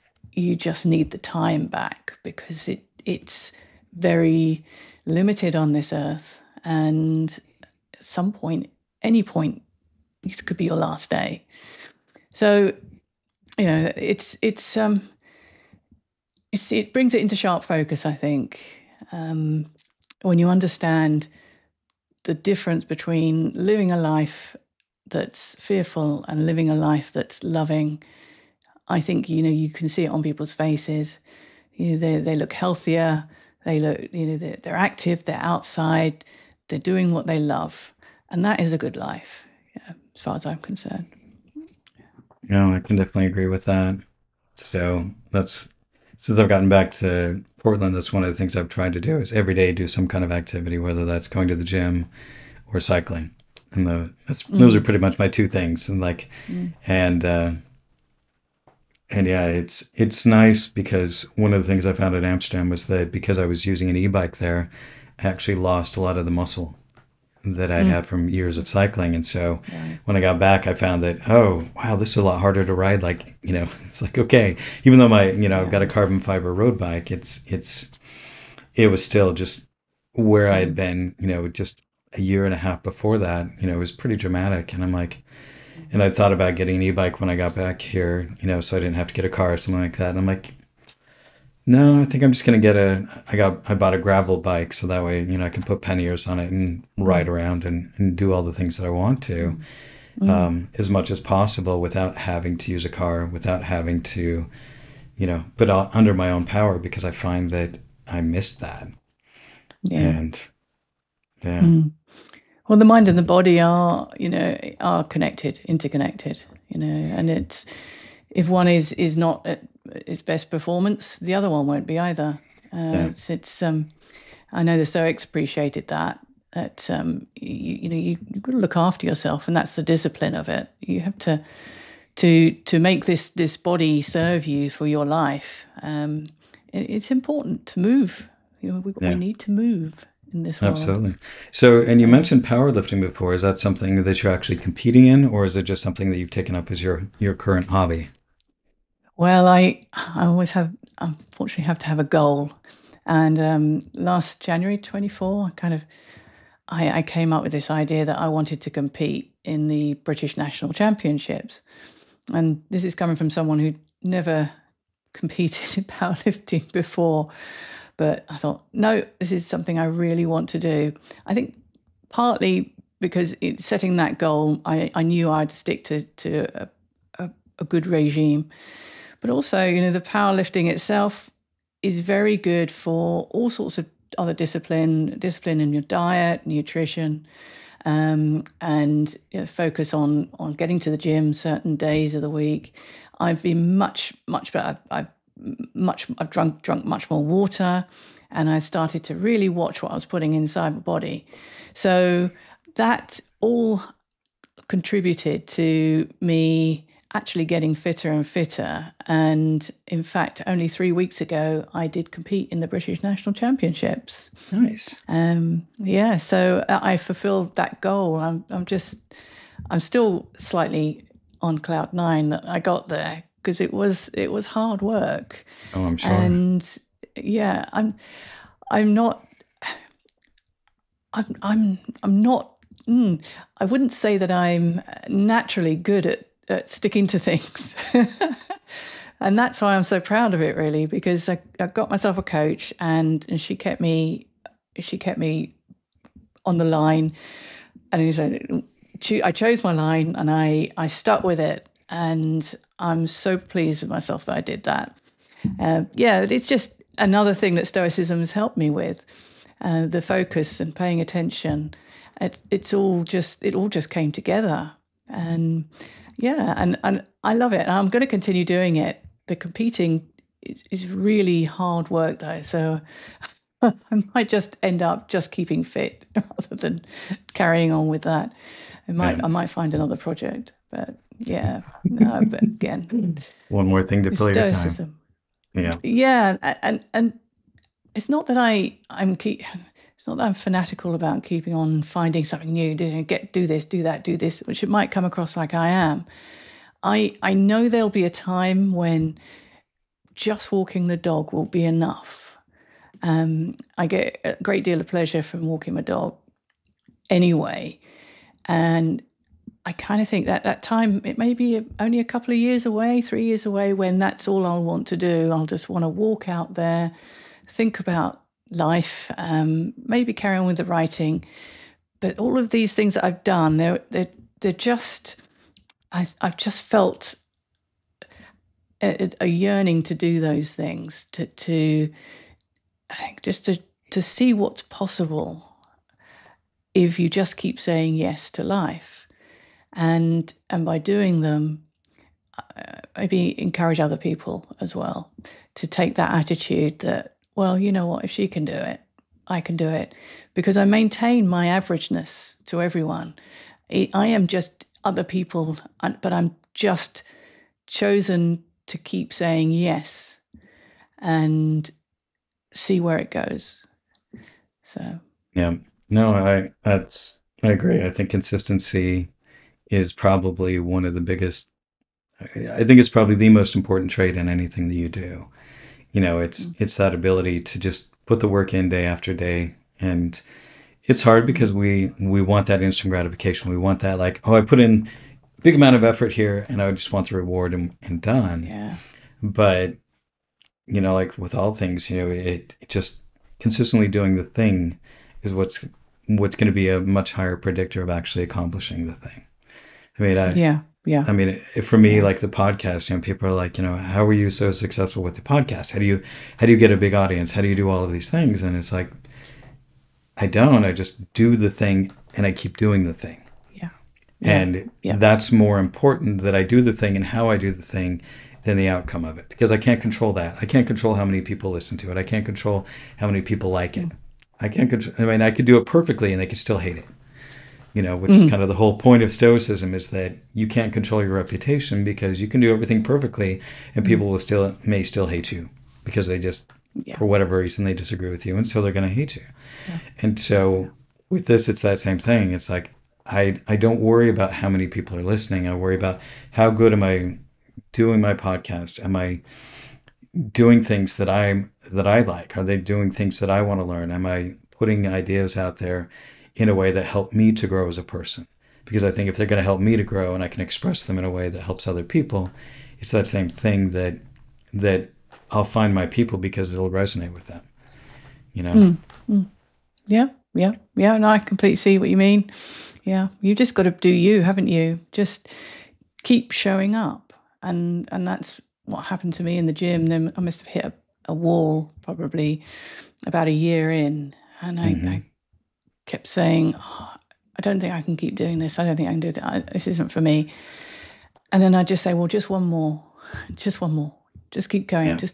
need the time back, because it's very limited on this earth, and at some point, any point, this could be your last day. So it brings it into sharp focus, I think, when you understand the difference between living a life that's fearful and living a life that's loving. I think you can see it on people's faces. They look healthier. They look they're active. They're outside. They're doing what they love, and that is a good life, as far as I'm concerned. No, I can definitely agree with that. So since I've gotten back to Portland, that's one of the things I've tried to do is every day do some kind of activity, whether that's going to the gym or cycling. And those are pretty much my two things. And and yeah, it's nice because one of the things I found in Amsterdam was that because I was using an e-bike there, I actually lost a lot of the muscle that I'd had from years of cycling. And so when I got back, I found that, oh, wow, this is a lot harder to ride. It's like, okay, even though I've got a carbon fiber road bike, it was still just where I had been, just a year and a half before that, it was pretty dramatic. And I'm like, and I thought about getting an e-bike when I got back here, so I didn't have to get a car or something like that. And I'm like, no, I think I'm just gonna I bought a gravel bike so that way, I can put panniers on it and ride around and do all the things that I want to. Mm. as much as possible without having to use a car, without having to, put under my own power, because I find that I missed that. Yeah. And yeah, Mm. Well, the mind and the body are, are connected, interconnected, and it's if one is not at its best performance, the other one won't be either. yeah, It's I know the Stoics appreciated that. That you've got to look after yourself, and that's the discipline of it. You have to make this body serve you for your life. It's important to move. We yeah, need to move in this world. absolutely. So, and you So, mentioned powerlifting before. Is that something that you're actually competing in, or is it just something that you've taken up as your current hobby? well, I always have, unfortunately, have to have a goal. And last January 24, I came up with this idea that I wanted to compete in the British National Championships. And this is coming from someone who never competed in powerlifting before. But I thought, no, this is something I really want to do. I think partly because setting that goal, I knew I'd stick to a good regime. But also, the powerlifting itself is very good for all sorts of other discipline in your diet, nutrition, and focus on getting to the gym certain days of the week. I've been much better. I've drunk much more water, and I started to really watch what I was putting inside my body. So that all contributed to me actually getting fitter and fitter. And in fact, only 3 weeks ago, I did compete in the British National Championships. Nice. Yeah, so I fulfilled that goal. I'm still slightly on cloud nine that I got there because it was hard work, Oh, I'm sure. and yeah, I'm not I'm not. I wouldn't say that I'm naturally good at sticking to things, and that's why I'm so proud of it. Really, because I got myself a coach, and she kept me on the line, and he said I chose my line, and I stuck with it, and I'm so pleased with myself that I did that. Yeah, it's just another thing that Stoicism has helped me with, the focus and paying attention. It all just came together, and yeah, and I love it. And I'm going to continue doing it. The competing is really hard work though, so I might just end up just keeping fit rather than carrying on with that. Yeah. I might find another project, but yeah, no. But again, One more thing to it's fill your time. Stoicism. Yeah. Yeah, and it's not that it's not that I'm fanatical about keeping on finding something new, do this, do that, do this, which it might come across like I am. I know there'll be a time when just walking the dog will be enough. I get a great deal of pleasure from walking my dog anyway, and I kind of think that that time, it may be only a couple of years away, 3 years away, when that's all I'll want to do. I'll just want to walk out there, think about life, maybe carry on with the writing. But all of these things that I've done, they're just, I've just felt a yearning to do those things, I think just to see what's possible if you just keep saying yes to life. And by doing them, maybe encourage other people as well to take that attitude that, well, you know what, if she can do it, I can do it, because I maintain my averageness to everyone. I am just other people, but I'm just chosen to keep saying yes and see where it goes. So, Yeah. No, I agree. I think consistency is probably one of the biggest. I think it's probably the most important trait in anything that you do. It's that ability to just put the work in day after day. And it's hard because we want that instant gratification. We want that, like, oh, I put in a big amount of effort here and I just want the reward and done. yeah. But, like with all things, it just consistently doing the thing is what's going to be a much higher predictor of actually accomplishing the thing. I mean, Yeah. Yeah. I mean, for me, Yeah. like the podcast, people are like, how are you so successful with the podcast? How do you get a big audience? How do you do all of these things? And it's like, I don't. I just do the thing and I keep doing the thing. Yeah. Yeah. And Yeah. that's more important, that I do the thing and how I do the thing, than the outcome of it, because I can't control that. I can't control how many people listen to it. I can't control how many people like it. Mm. I can't control, I mean, I could do it perfectly and they could still hate it. Which is Mm. kind of the whole point of Stoicism, is that you can't control your reputation, because you can do everything perfectly and Mm. people may still hate you, because they just, Yeah. for whatever reason, they disagree with you, and so they're going to hate you. Yeah. And Yeah. so with this, it's that same thing. It's like, I don't worry about how many people are listening. I worry about how good am I doing my podcast? Am I doing things that I like? Are they doing things that I want to learn? Am I putting ideas out there in a way that help me to grow as a person? Because I think if they're going to help me to grow and I can express them in a way that helps other people, it's that same thing, that I'll find my people, because it'll resonate with them. You know? Mm. Mm. Yeah. Yeah. Yeah. And I completely see what you mean. Yeah. You just got to do you, haven't you? Just keep showing up. And that's what happened to me in the gym. Then I must have hit a wall probably about a year in. And I Hmm. kept saying, oh, I don't think I can keep doing this. I don't think I can do it. This isn't for me. And then I just say, well, just one more, just one more, just keep going, Yeah.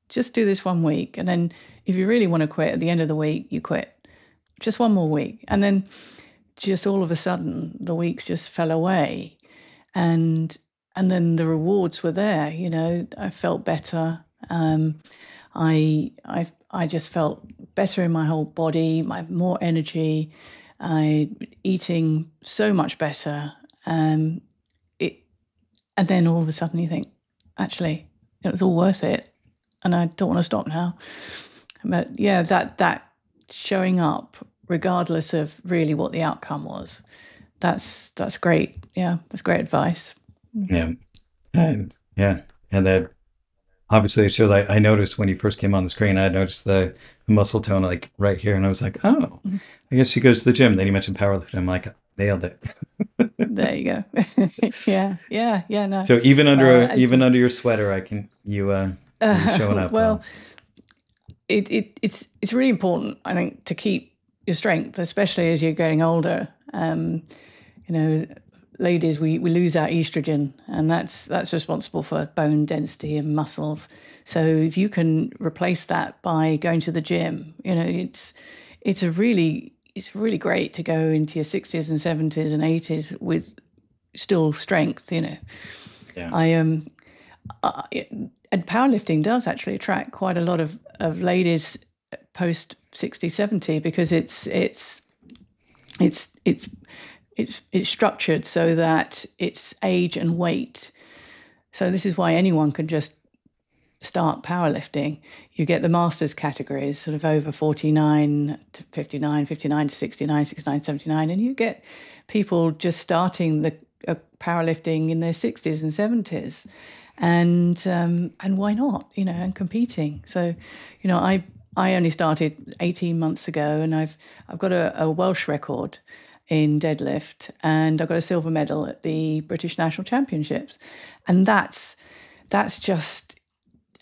just do this 1 week. And then if you really want to quit at the end of the week, you quit. Just one more week. And then just all of a sudden the weeks just fell away. And then the rewards were there, I felt better. I just felt better in my whole body, more energy, I eating so much better. It And then all of a sudden you think, actually, it was all worth it, and I don't want to stop now. But yeah, that showing up regardless of really what the outcome was, that's great. Yeah, that's great advice. Yeah. And yeah. And that obviously it showed. I noticed when you first came on the screen, I noticed the muscle tone like right here, and I was like, oh, Mhm. I guess she goes to the gym. Then you mentioned powerlifting. I'm like, nailed it. There you go. Yeah, yeah, yeah. No, So well, even under your sweater, I can you're showing up well, well. it's really important, I think, to keep your strength, especially as you're getting older. You know, ladies, we lose our estrogen, and that's responsible for bone density and muscles. So if you can replace that by going to the gym, it's really great to go into your 60s and 70s and 80s with still strength. Yeah. I and powerlifting does actually attract quite a lot of ladies post 60, 70, because it's it's it's structured so that it's age and weight. So this is why anyone can just start powerlifting. You get the masters categories, sort of over 49 to 59, 59 to 69, 69 to 79, and you get people just starting the powerlifting in their 60s and 70s, and why not, and competing. So, I only started 18 months ago, and I've got a Welsh record in deadlift, and I got a silver medal at the British National Championships, and that's just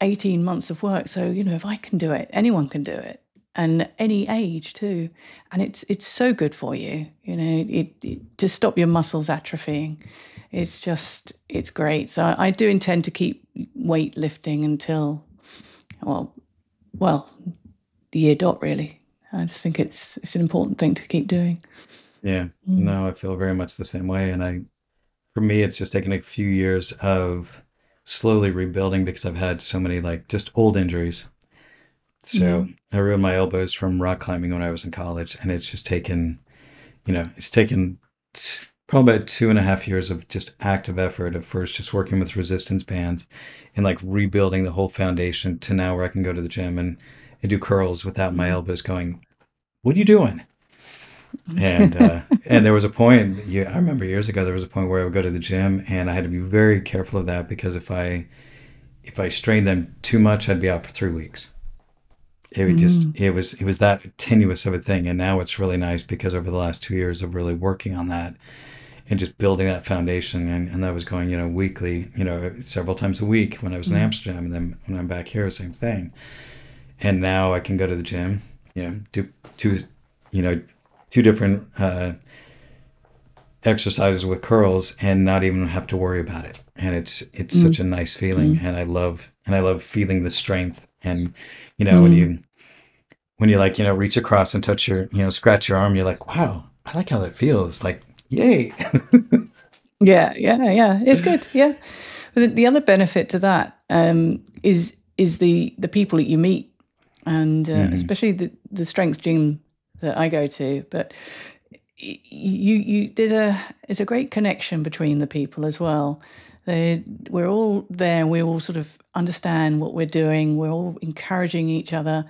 18 months of work. So, if I can do it, anyone can do it, and any age too. And it's so good for you, to stop your muscles atrophying. It's great. So I do intend to keep weightlifting until, well, the year dot, really. I just think it's an important thing to keep doing. Yeah. Mm. No, I feel very much the same way. And for me, it's just taken a few years of slowly rebuilding, because I've had so many like just old injuries. So Mm. I ruined my elbows from rock climbing when I was in college, and it's just taken, it's taken probably about 2.5 years of just active effort, of first just working with resistance bands and like rebuilding the whole foundation, to now where I can go to the gym and do curls without my Mm. elbows going, what are you doing? And there was a point, yeah, I remember years ago, there was a point where I would go to the gym and I had to be very careful of that, because if I strained them too much, I'd be out for 3 weeks. Mm. It was that tenuous of a thing. And now it's really nice, because over the last 2 years of really working on that, and just building that foundation. And that was going, weekly, several times a week when I was in Amsterdam. And then when I'm back here, same thing. And now I can go to the gym, do two, you know, two different exercises with curls and not even have to worry about it. And it's Mm. such a nice feeling. Mm. And I love feeling the strength. And, when Mm. you like, reach across and touch your, scratch your arm, you're like, wow, I like how that feels. Like, yay. Yeah, yeah, yeah. It's good. Yeah. But the other benefit to that is the people that you meet, and Hmm. especially the strength gym that I go to. But you there's a great connection between the people as well. We're all there. We all sort of understand what we're doing. We're all encouraging each other.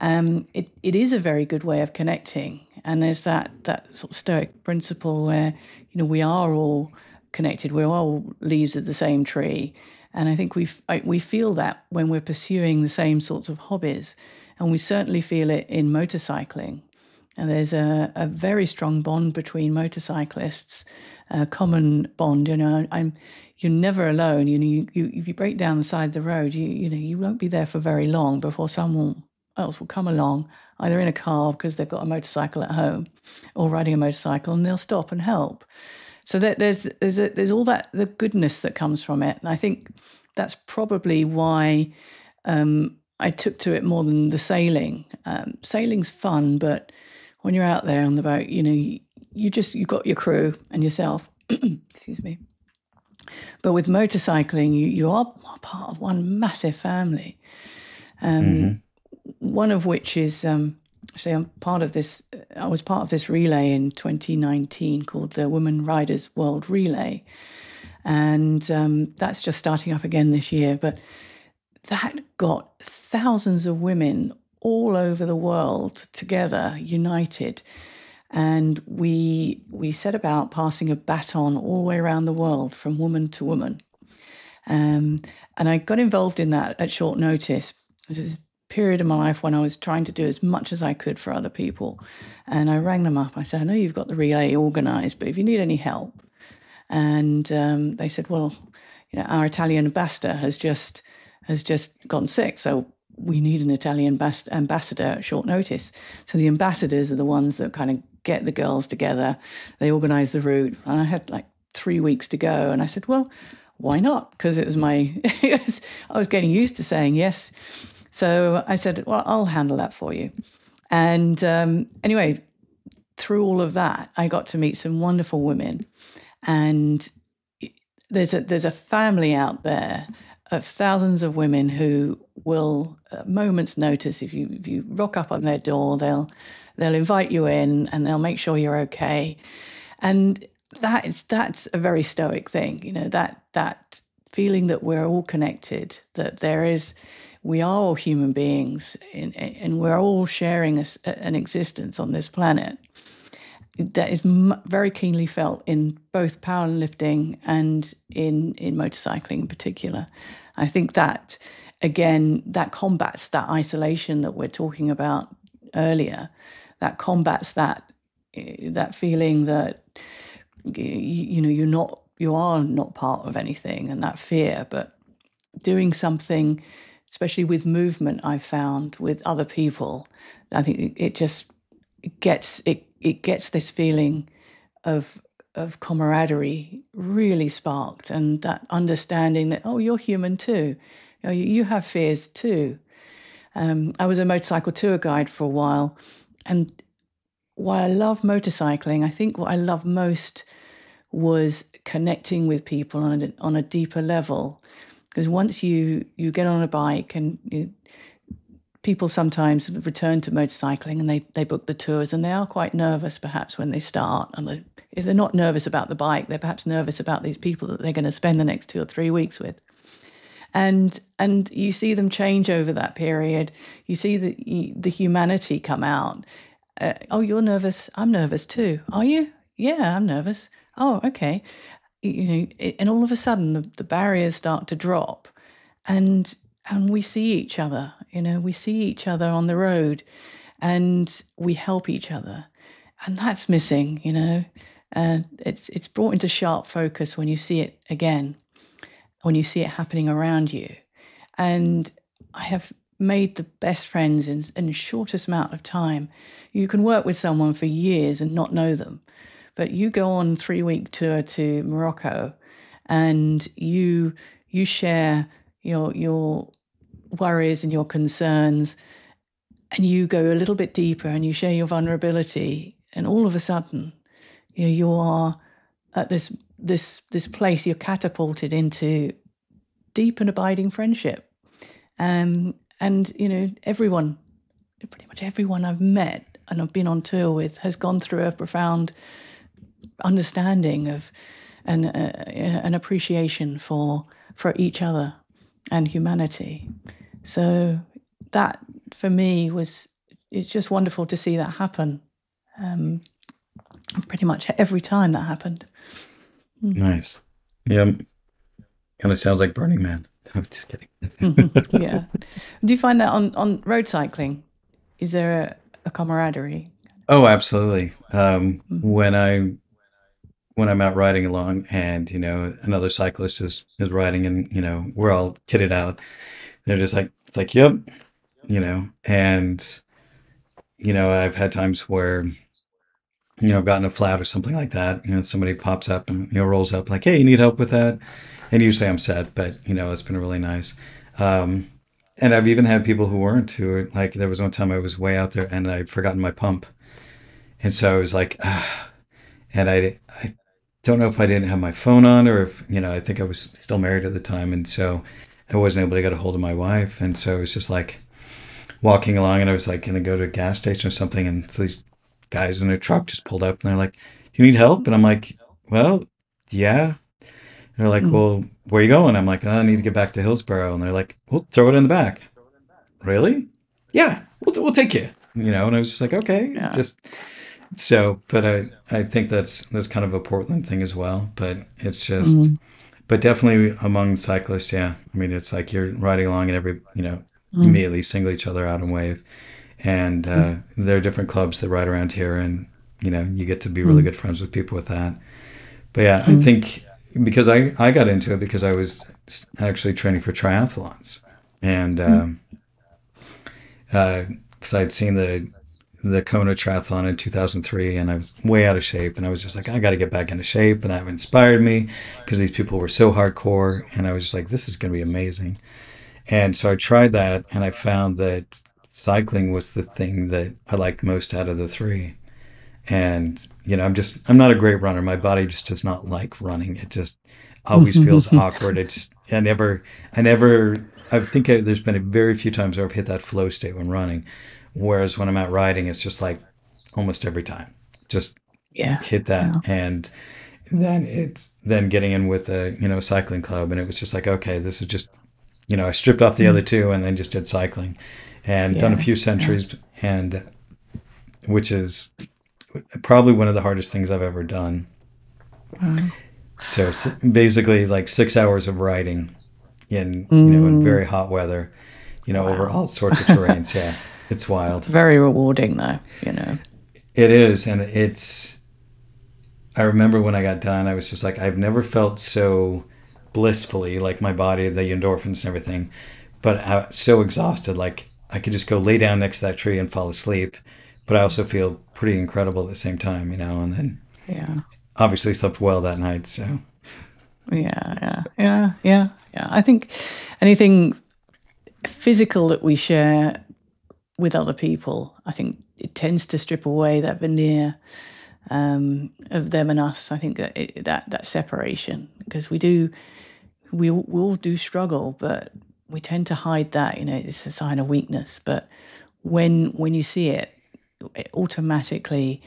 It is a very good way of connecting, and there's that sort of Stoic principle where we are all connected. We're all leaves of the same tree, and I think we feel that when we're pursuing the same sorts of hobbies, and we certainly feel it in motorcycling. And there's a very strong bond between motorcyclists, a common bond. You're never alone. If you break down the side of the road, you won't be there for very long before someone else will come along, either in a car because they've got a motorcycle at home, or riding a motorcycle, and they'll stop and help. So there's all that the goodness that comes from it, and I think that's probably why I took to it more than the sailing. Sailing's fun, but when you're out there on the boat, you've got your crew and yourself. Excuse me. But with motorcycling, you are part of one massive family. Hmm. One of which is actually I'm part of this. I was part of this relay in 2019 called the Women Riders World Relay, and that's just starting up again this year. But that got thousands of women all over the world together, united. And we set about passing a baton all the way around the world from woman to woman. Um, and I got involved in that at short notice. It was a period of my life when I was trying to do as much as I could for other people. And I rang them up. I said, I know you've got the relay organized, but if you need any help. And they said, well, our Italian ambassador has just gotten sick, so we need an Italian ambassador at short notice. So the ambassadors are the ones that kind of get the girls together. They organize the route. And I had like 3 weeks to go. And I said, well, why not? Because it was I was getting used to saying yes. So I said, well, I'll handle that for you. And anyway, through all of that, I got to meet some wonderful women. And there's a family out there of thousands of women who will, at a moment's notice, if you rock up on their door, they'll invite you in and they'll make sure you're okay. And that's a very Stoic thing, that feeling that we're all connected, that we are all human beings, and we're all sharing an existence on this planet. That is very keenly felt in both powerlifting and in motorcycling in particular. I think that, again, that combats that isolation that we're talking about earlier. That combats that feeling that you are not part of anything, and that fear. But doing something, especially with movement, I've found with other people, I think it just gets this feeling of camaraderie really sparked, and that understanding that, oh, you're human too, you have fears too. I was a motorcycle tour guide for a while, and while I love motorcycling, I think what I love most was connecting with people on a deeper level. Because once you get on a bike, and people sometimes return to motorcycling and they book the tours, and they are quite nervous perhaps when they start. And if they're not nervous about the bike, they're perhaps nervous about these people that they're going to spend the next 2 or 3 weeks with. And you see them change over that period. You see the humanity come out. Oh, you're nervous. I'm nervous too. Are you? Yeah, I'm nervous. Oh, okay. And all of a sudden the barriers start to drop, and we see each other. We see each other on the road, and we help each other, and that's missing. it's brought into sharp focus when you see it again, when you see it happening around you. And I have made the best friends in the shortest amount of time. You can work with someone for years and not know them, but you go on 3-week tour to Morocco, and you share your worries and your concerns, and you go a little bit deeper and you share your vulnerability, and all of a sudden, you are at this place. You're catapulted into deep and abiding friendship. And everyone, pretty much everyone I've met and I've been on tour with has gone through a profound understanding of and an appreciation for each other and humanity. So that, for me, it's just wonderful to see that happen. Pretty much every time that happened. Nice. Yeah. Kind of sounds like Burning Man. I'm just kidding. Yeah. Do you find that on road cycling? Is there a camaraderie? Oh, absolutely. When I'm out riding along and, another cyclist is riding and, we're all kitted out. They're just like, it's like, yep, and, I've had times where, I've gotten a flat or something like that. Somebody pops up and, rolls up like, hey, you need help with that? And usually I'm set, but, it's been really nice. Um, and I've even had people who weren't, who were like, there was one time I was way out there and I'd forgotten my pump. And so I was like, and I don't know if I didn't have my phone on or if, I think I was still married at the time. And so I wasn't able to get a hold of my wife. And so it was just like walking along and I was like going to go to a gas station or something. And so these guys in a truck just pulled up and they're like, you need help? And I'm like, well, yeah. And they're like, well, where are you going? I'm like, oh, I need to get back to Hillsborough. And they're like, well, throw it in the back. Really? Yeah, we'll take you. And I was just like, okay, Yeah. just so. But I think that's kind of a Portland thing as well. But it's just, but definitely among cyclists, yeah. I mean, it's like you're riding along and immediately single each other out and wave. And there are different clubs that ride around here, and you get to be really good friends with people with that. But yeah, I think because I got into it because I was actually training for triathlons, and because I'd seen the Kona triathlon in 2003 and I was way out of shape and I was just like, I got to get back into shape. And that inspired me because these people were so hardcore and I was just like, this is going to be amazing. And so I tried that and I found that cycling was the thing that I liked most out of the three. And, I'm not a great runner. My body just does not like running. It just always feels awkward. I think there's been a very few times where I've hit that flow state when running. Whereas when I'm out riding, it's just like almost every time, just Yeah. hit that. Yeah. And then getting in with a cycling club. And it was just like, okay, this is just, I stripped off the other two and then just did cycling and done a Yeah. few centuries and which is probably one of the hardest things I've ever done. So basically like 6 hours of riding in very hot weather, over Wow. all sorts of terrains. Yeah, it's wild. Very rewarding, though. It is, and I remember when I got done, I was just like, I've never felt so blissfully, like my body, the endorphins and everything, but so exhausted, like I could just go lay down next to that tree and fall asleep. But I also feel pretty incredible at the same time, and then Yeah. obviously slept well that night. So Yeah. I think anything physical that we share with other people, I think it tends to strip away that veneer of them and us. I think that separation, because we all do struggle, but we tend to hide that. It's a sign of weakness. But when you see it automatically,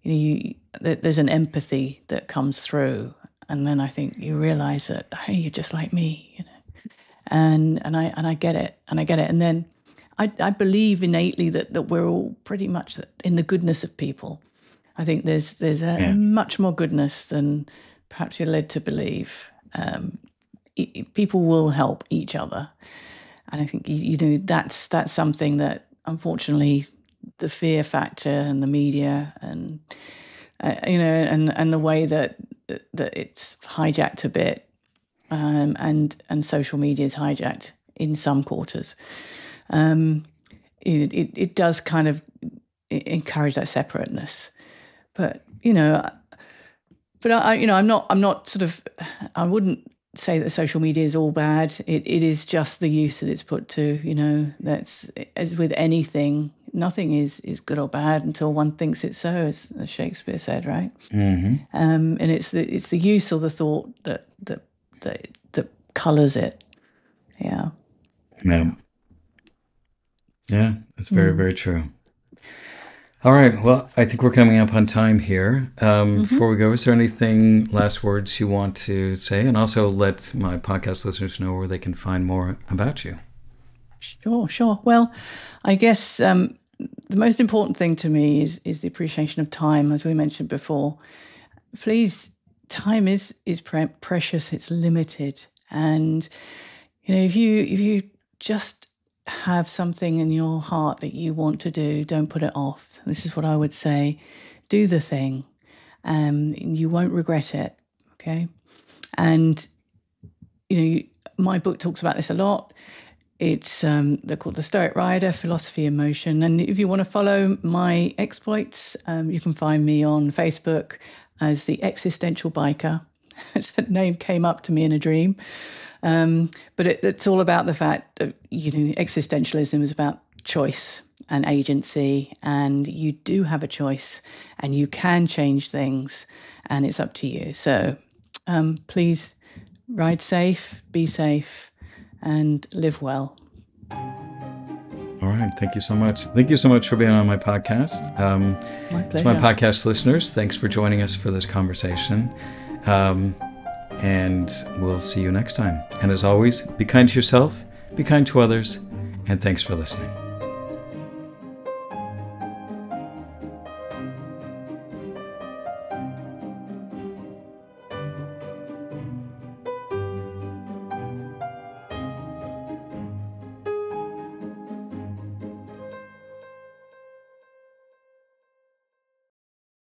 there's an empathy that comes through, and then I think you realize that, hey, you're just like me, and I get it, and then I believe innately that we're all pretty much in the goodness of people. I think there's a yeah, much more goodness than perhaps you're led to believe. People will help each other, and I think that's something that unfortunately the fear factor and the media and and the way that it's hijacked a bit, and social media is hijacked in some quarters. It does kind of encourage that separateness, but I'm not sort of, I wouldn't say that social media is all bad. It is just the use that it's put to. That's, as with anything, nothing is good or bad until one thinks it's so, as Shakespeare said, right? Mm-hmm. And it's the use or the thought that colours it. Yeah. Yeah, that's very, very true. All right. Well, I think we're coming up on time here. Before we go, is there anything, last words you want to say? And also let my podcast listeners know where they can find more about you. Sure. Well, I guess the most important thing to me is the appreciation of time, as we mentioned before. Please, time is precious. It's limited, and if you just have something in your heart that you want to do, don't put it off. This is what I would say. Do the thing. You won't regret it. Okay. And, my book talks about this a lot. It's they're called The Stoic Rider, Philosophy in Motion. And if you want to follow my exploits, you can find me on Facebook as the Existential Biker. That name came up to me in a dream. But it's all about the fact that, existentialism is about choice and agency, and you do have a choice and you can change things, and it's up to you. So please ride safe, be safe, and live well. All right. Thank you so much. Thank you so much for being on my podcast. My pleasure. To my podcast listeners, thanks for joining us for this conversation. And we'll see you next time. And as always, be kind to yourself, be kind to others, and thanks for listening.